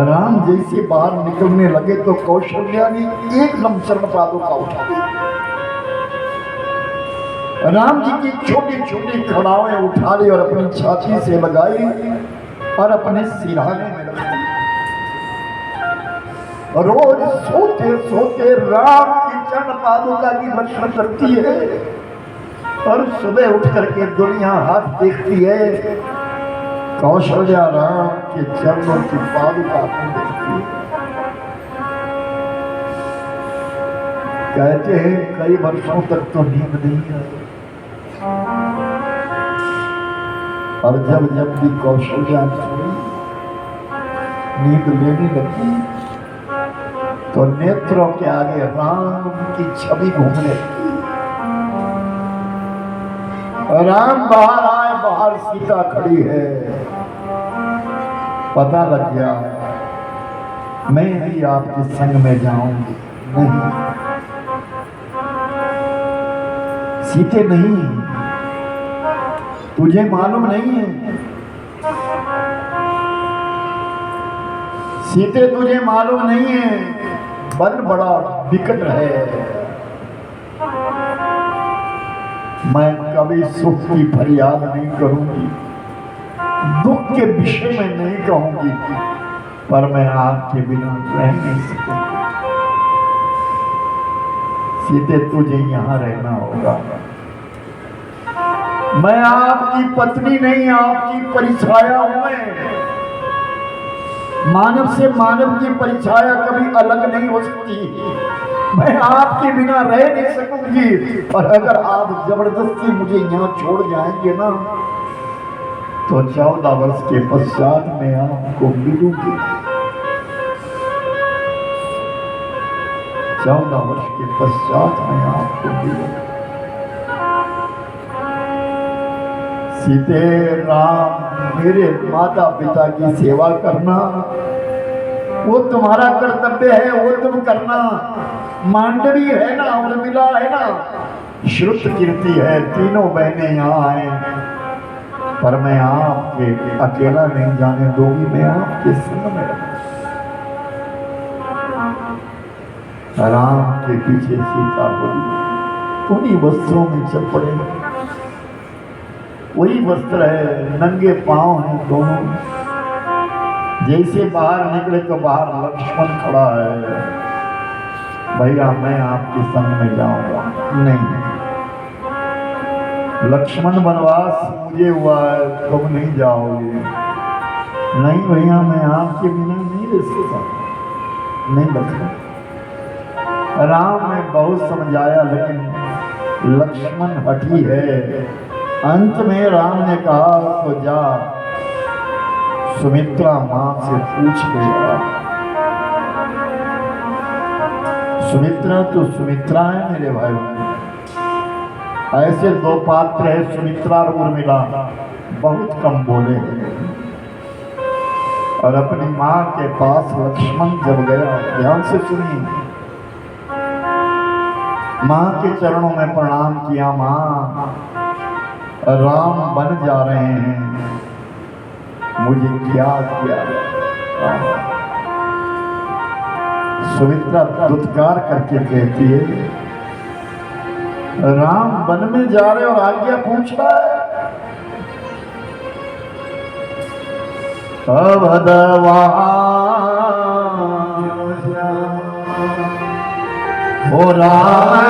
राम जैसे बाहर निकलने लगे तो कौशल्या ने एकदम चरण पादुका उठा दी। राम जी की छोटी छोटी खड़ावें उठा ली और अपनी छाती से लगाई और अपने सिरहाने में रख दी। रोज सोते सोते राम की चरण पादुका की रक्षा करती है और सुबह उठ करके दुनिया हाथ देखती है, कौशल्या राम के चरणों की पादुका को देखती है। कहते हैं कई वर्षों तक तो नींद नहीं आई और जब जब भी कौशल्या नींद लेने लगी तो नेत्रों के आगे राम की छवि घूमने लगी। राम बाहर आए, बाहर सीता खड़ी है। पता लग गया मैं भी आपके संग में जाऊंगी। नहीं सीते नहीं, तुझे मालूम नहीं है सीते, तुझे मालूम नहीं है वन बड़ा विकट है। मैं कभी सुख की फरियाद नहीं करूंगी, दुख के विषय में नहीं कहूंगी, पर मैं आपके बिना रह नहीं सकूंगी। सीते तुझे यहां रहना होगा। मैं आपकी पत्नी नहीं, आपकी परिछाया हूं। मैं मानव से मानव की परिछाया कभी अलग नहीं हो सकती। मैं आपके बिना रह नहीं सकूंगी, और अगर आप जबरदस्ती मुझे यहाँ छोड़ जाएंगे ना तो 14 वर्ष के पश्चात मैं आपको मिलूंगी। 14 वर्ष के पश्चात मैं आपको मिलूंगी। सीते राम, मेरे माता पिता की सेवा करना वो तुम्हारा कर्तव्य है, वो तुम करना। मांडवी है ना, उर्मिला है ना, श्रुत कीर्ति है, तीनों बहनें यहाँ आए, पर मैं आपके अकेला नहीं जाने दूंगी, मैं आपके संग में रहूंगी। राम के पीछे सीता बोली, उन्हीं वस्त्रों में चल पड़े, वही वस्त्र है, नंगे पांव हैं दोनों। जैसे बाहर निकले तो बाहर लक्ष्मण खड़ा है, भैया मैं आपके संग में जाऊंगा। नहीं, लक्ष्मण वनवास मुझे हुआ है, तुम नहीं जाओगे। नहीं भैया मैं आपके बिना नहीं रह सकता। नहीं लक्ष्मण, राम ने बहुत समझाया लेकिन लक्ष्मण हठी है। अंत में राम ने कहा तो जा सुमित्रा मां से पूछ लेगा। सुमित्रा तो सुमित्रा है मेरे भाई। ऐसे दो पात्र है, सुमित्रा और उर्मिला, बहुत कम बोले हैं। और अपनी मां के पास लक्ष्मण जब गया, ध्यान से सुनिए, मां के चरणों में प्रणाम किया। मां, राम बन जा रहे हैं, मुझे क्या किया। सुमित्रा दुत्कार करके कहती है, राम वन में जा रहे और आज्ञा पूछ रहा है। ओ राम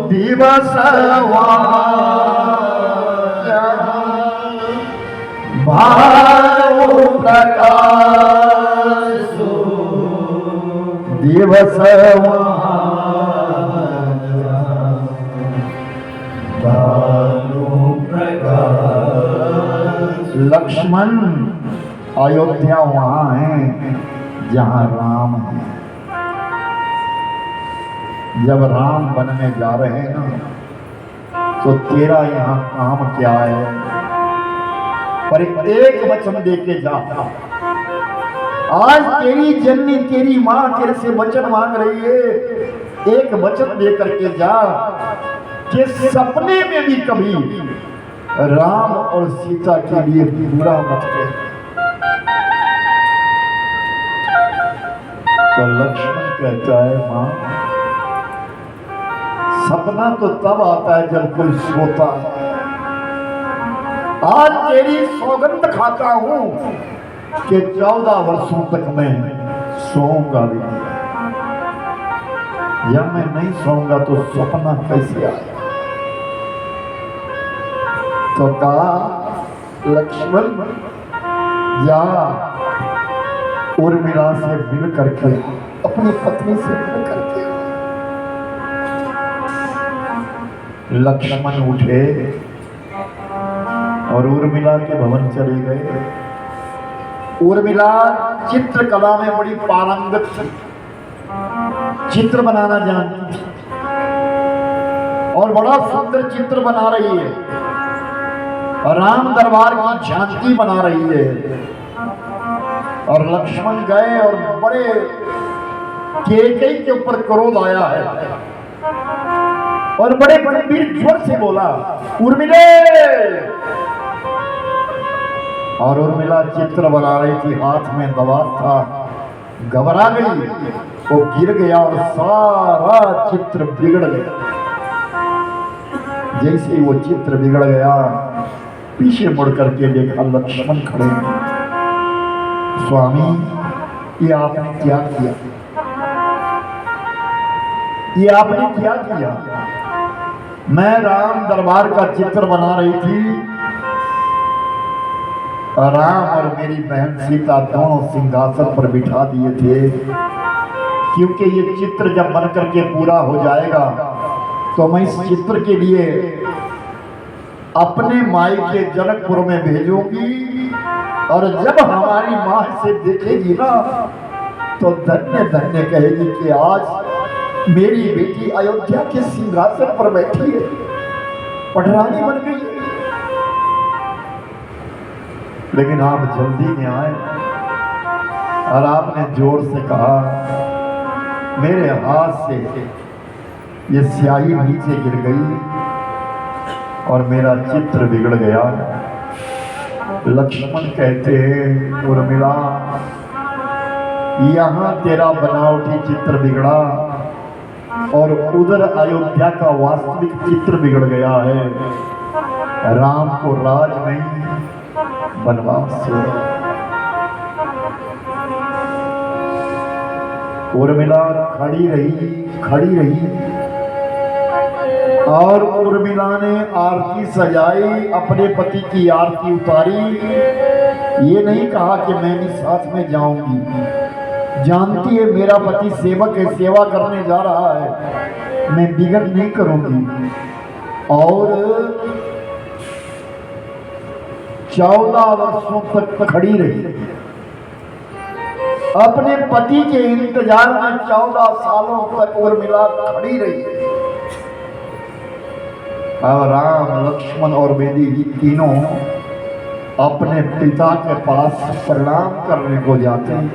दिवस भानु प्रकाश दिवस लक्ष्मण अयोध्या वहां है जहां राम है। जब राम वन में जा रहे हैं ना तो तेरा यहाँ काम क्या है? पर एक वचन दे के जा। आज तेरी जननी तेरी माँ तेरे से वचन मांग रही है, एक वचन दे करके जा कि सपने में भी कभी राम और सीता के लिए बुरा मत कर। तो लक्ष्मण कहता है मां, सपना तो तब आता है जब कोई सोता है। आज तेरी सौगंध खाता हूं कि 14 वर्षों तक मैं सोऊंगा भी नहीं। जब मैं नहीं सोऊंगा तो सपना कैसे आएगा? तो कहा लक्ष्मण जा उर्मिला से मिल करके, अपनी पत्नी से मिल करके। लक्ष्मण उठे और उर्मिला के भवन चले गए। उर्मिला चित्रकला में बड़ी पारंगत थी, चित्र बनाना जानती थी और बड़ा सुंदर चित्र बना रही है। राम दरबार की झांकी बना रही है। और लक्ष्मण गए और बड़े केकई के ऊपर क्रोध आया है और बड़े गंभीर स्वर से बोला उर्मिले। और उर्मिला चित्र बना रही थी, हाथ में दवात था, घबरा गई, वो गिर गया और सारा चित्र बिगड़ गया। जैसे ही वो चित्र बिगड़ गया, पीछे मुड़ करके देखा लक्ष्मण खड़े हैं। स्वामी, ये आपने क्या किया? ये आपने क्या किया? मैं राम दरबार का चित्र बना रही थी। राम और मेरी बहन सीता दोनों सिंहासन पर बिठा दिए थे, क्योंकि ये चित्र जब बन करके पूरा हो जाएगा तो मैं इस चित्र के लिए अपने माई के जनकपुर में भेजूंगी और जब हमारी माँ से देखेगी ना तो धन्य धन्य कहेगी कि आज मेरी बेटी अयोध्या के सिंहासन पर बैठी है, पटरानी बन गई। लेकिन आप जल्दी में आए और आपने जोर से कहा, मेरे हाथ से ये स्याही नीचे गिर गई और मेरा चित्र बिगड़ गया। लक्ष्मण कहते हैं उर्मिला, यहाँ तेरा बनावटी चित्र बिगड़ा और उधर अयोध्या का वास्तविक चित्र बिगड़ गया है। राम को राज नहीं, वनवास से। उर्मिला खड़ी रही और उर्मिला ने आरती सजाई, अपने पति की आरती उतारी। ये नहीं कहा कि मैं भी साथ में जाऊंगी, जानती है मेरा पति सेवक है, सेवा करने जा रहा है, मैं बिगड़ नहीं करूंगी। और 14 वर्षों तक खड़ी रही, अपने पति के इंतजार में 14 सालों तक उर्मिला खड़ी रही। और राम, लक्ष्मण और वेदी जी तीनों अपने पिता के पास प्रणाम करने को जाते हैं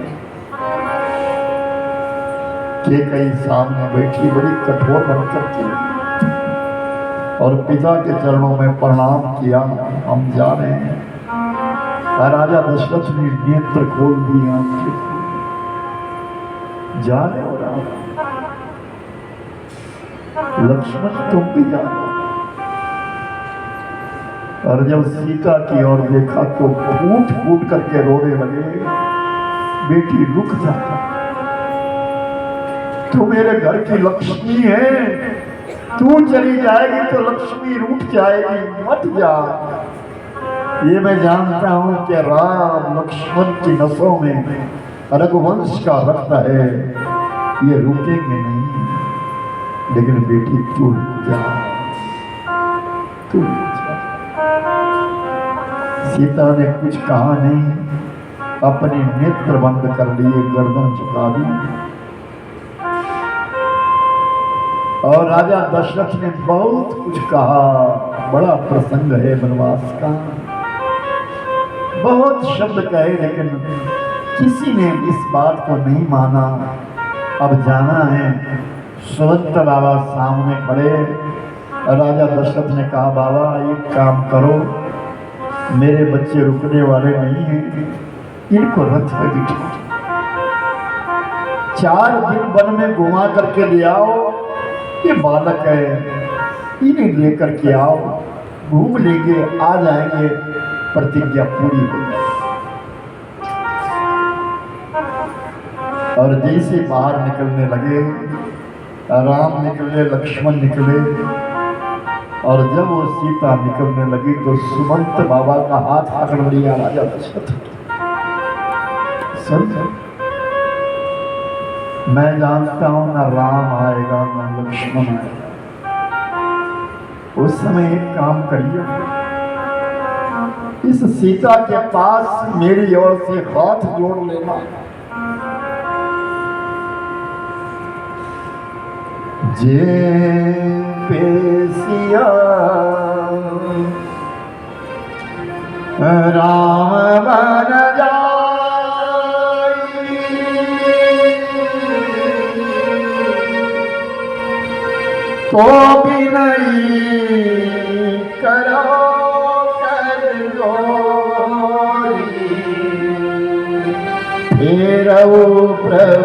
कि कहीं सामने बैठी बड़ी कठोर बनकर थी और पिता के चरणों में प्रणाम किया। हम जा रहे हैं। राजा दशरथ ने नेत्र खोल दिया, जाने हो रहा, लक्ष्मण तुम भी जानो। और जब सीता की ओर देखा तो फूट फूट करके रोने लगे, बेटी रुक जा, तू मेरे घर की लक्ष्मी है, तू चली जाएगी तो लक्ष्मी रूठ जाएगी, मत जा। ये मैं जानता हूं कि राम लक्ष्मण की नसों में रघुवंश का रक्त है, ये रुकेंगे नहीं, लेकिन बेटी तू रुक जा, तू रुक जा। सीता ने कुछ कहा नहीं, अपने नेत्र बंद कर लिए, गर्दन झुका दी। और राजा दशरथ ने बहुत कुछ कहा, बड़ा प्रसंग है वनवास का, बहुत शब्द कहे, लेकिन किसी ने इस बात को नहीं माना। अब जाना है। सुमंत बाबा सामने खड़े। राजा दशरथ ने कहा, बाबा एक काम करो, मेरे बच्चे रुकने वाले नहीं हैं, इनको रथ में बिठा 4 दिन वन में घुमा करके ले आओ, ये बालक है, इन्हें लेकर के आओ, घूम लेंगे, आ जाएंगे, प्रतिज्ञा पूरी हो जाएगी। और जैसे बाहर निकलने लगे, राम निकले, लक्ष्मण निकले, और जब वो सीता निकलने लगी तो सुमंत बाबा का हाथ पकड़ लिया राजा दशरथ। सुन, मैं जानता हूं ना राम आएगा ना लक्ष्मण आएगा, उस समय एक काम करिए, इस सीता के पास मेरी ओर से हाथ जोड़ लेना। जे पेशिया राम बन जाई, तो भी नहीं करो कर गोरी, फिर प्रभु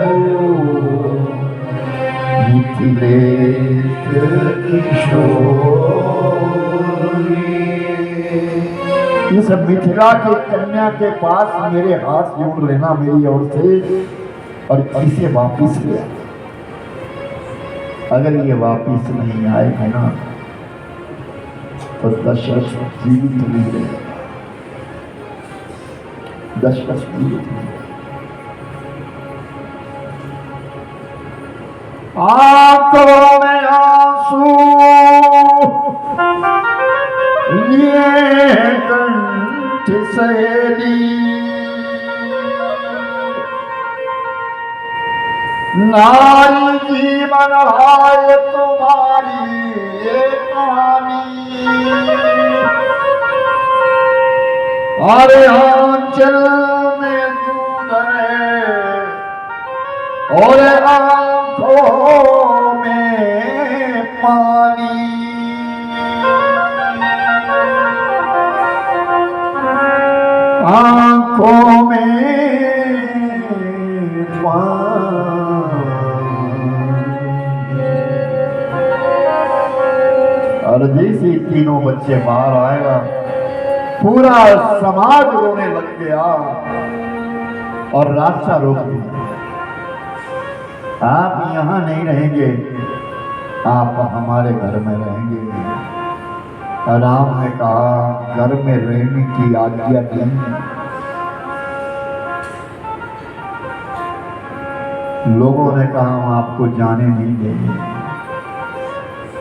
इस मिथिला की कन्या के पास मेरे हाथ जोड़ लेना मेरी ओर से, और इसे वापिस ले। अगर ये वापिस नहीं आएगा ना तो दशरथ जीवित नहीं रहेगा, दशरथ जीवित नहीं। आंखों में आंसू लिए कंठ सहेली, नारी जीवन है तुम्हारी ये कहानी, अरे आंचल में दूध है और आंखों में पानी, आंखों में पानी। और जैसे तीनों बच्चे बाहर आएगा, पूरा समाज रोने लग गया और रास्ता रोक दिया। आप यहाँ नहीं रहेंगे, आप हमारे घर में रहेंगे। राम ने कहा, घर में रहने की आज्ञा नहीं है। लोगों ने कहा, हम आपको जाने नहीं देंगे,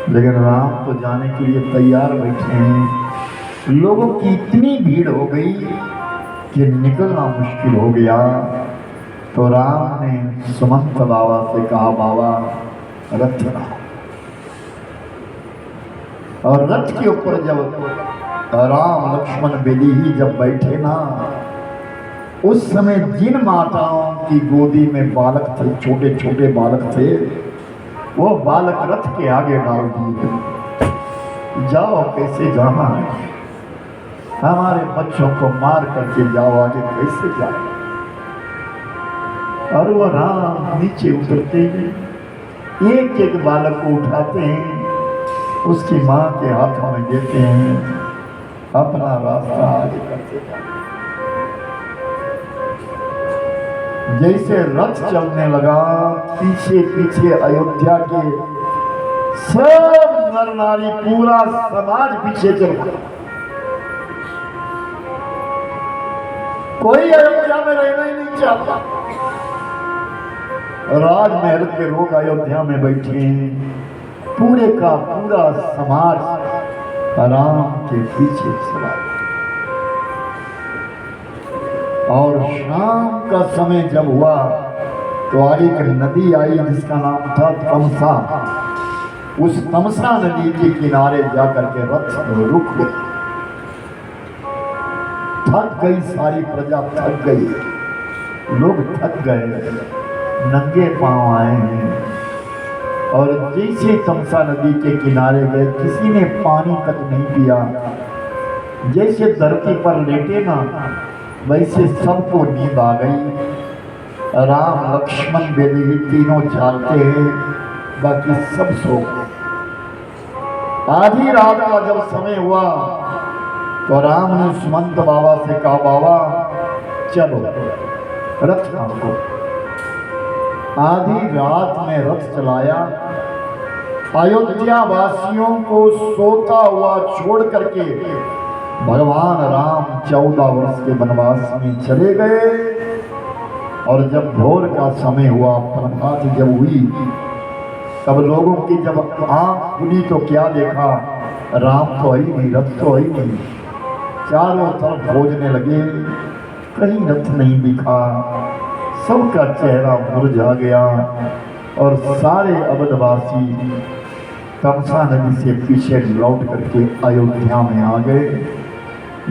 लेकिन राम तो जाने के लिए तैयार बैठे हैं। लोगों की इतनी भीड़ हो गई कि निकलना मुश्किल हो गया। तो राम ने सुमंत बाबा से कहा, बाबा रथ लाओ। और रथ के ऊपर जब राम लक्ष्मण बेदी ही जब बैठे ना, उस समय जिन माताओं की गोदी में बालक थे, छोटे छोटे बालक थे, वो बालक रथ के आगे डाल दिए। जाओ, कैसे जाना है, हमारे बच्चों को मार करके जाओ, आगे कैसे जाए। और वो राम नीचे उतरते ही एक एक बालक को उठाते हैं, उसकी माँ के हाथों में देते हैं, अपना रास्ता आगे करते हैं। जैसे रथ चलने लगा, पीछे पीछे अयोध्या के सब नर नारी, पूरा समाज पीछे चल पड़ा। कोई अयोध्या में रहना ही नहीं चाहता। राजमहल के लोग अयोध्या में बैठे हैं, पूरे का पूरा समाज राम के पीछे चला। और शाम का समय जब हुआ तो आगे एक नदी आई जिसका नाम था तमसा। उस तमसा नदी के किनारे जाकर के रथ रुक गए। थक गई सारी प्रजा, थक गई, लोग थक गए, नंगे पांव आए हैं। और जैसे तमसा नदी के किनारे गए, किसी ने पानी तक नहीं पिया। जैसे धरती पर लेटे ना, वैसे सबको नींद आ गई। राम लक्ष्मण बेदी तीनों जागते हैं, बाकी सब सो गए। आधी रात का जब समय हुआ तो राम ने सुमंत बाबा से कहा, बाबा चलो रथ हाँको। आधी रात में रथ चलाया। अयोध्या वासियों को सोता हुआ छोड़ करके भगवान राम 14 वर्ष के वनवास में चले गए। और जब भोर का समय हुआ, प्रभात जब हुई, तब लोगों की जब आंख खुली तो क्या देखा, राम तो ही नहीं, रथ तो ही नहीं। चारों तरफ खोजने लगे, कहीं रथ नहीं दिखा। सबका चेहरा मुरझा गया और सारे अवधवासी तमसा नदी से पीछे लौट करके अयोध्या में आ गए।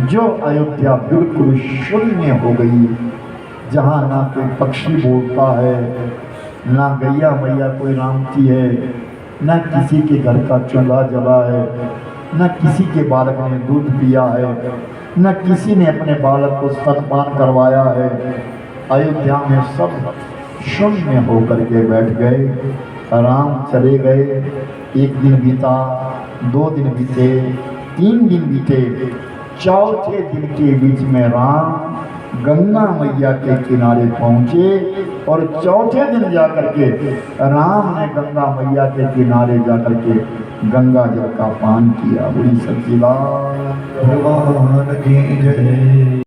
जो अयोध्या बिल्कुल शून्य हो गई, जहाँ ना कोई पक्षी बोलता है, ना गैया मैया कोई रामती है, ना किसी के घर का चूल्हा जला है, न किसी के बालक ने दूध पिया है, न किसी ने अपने बालक को स्तनपान करवाया है। अयोध्या में सब शून्य होकर के बैठ गए। राम चले गए। एक दिन बीता, 2 दिन बीते, 3 दिन बीते। चौथे दिन के बीच में राम गंगा मैया के किनारे पहुंचे और चौथे दिन जाकर के राम ने गंगा मैया के किनारे जाकर के गंगा जल का पान किया। बड़ी सच्ची बात। भगवान की जय।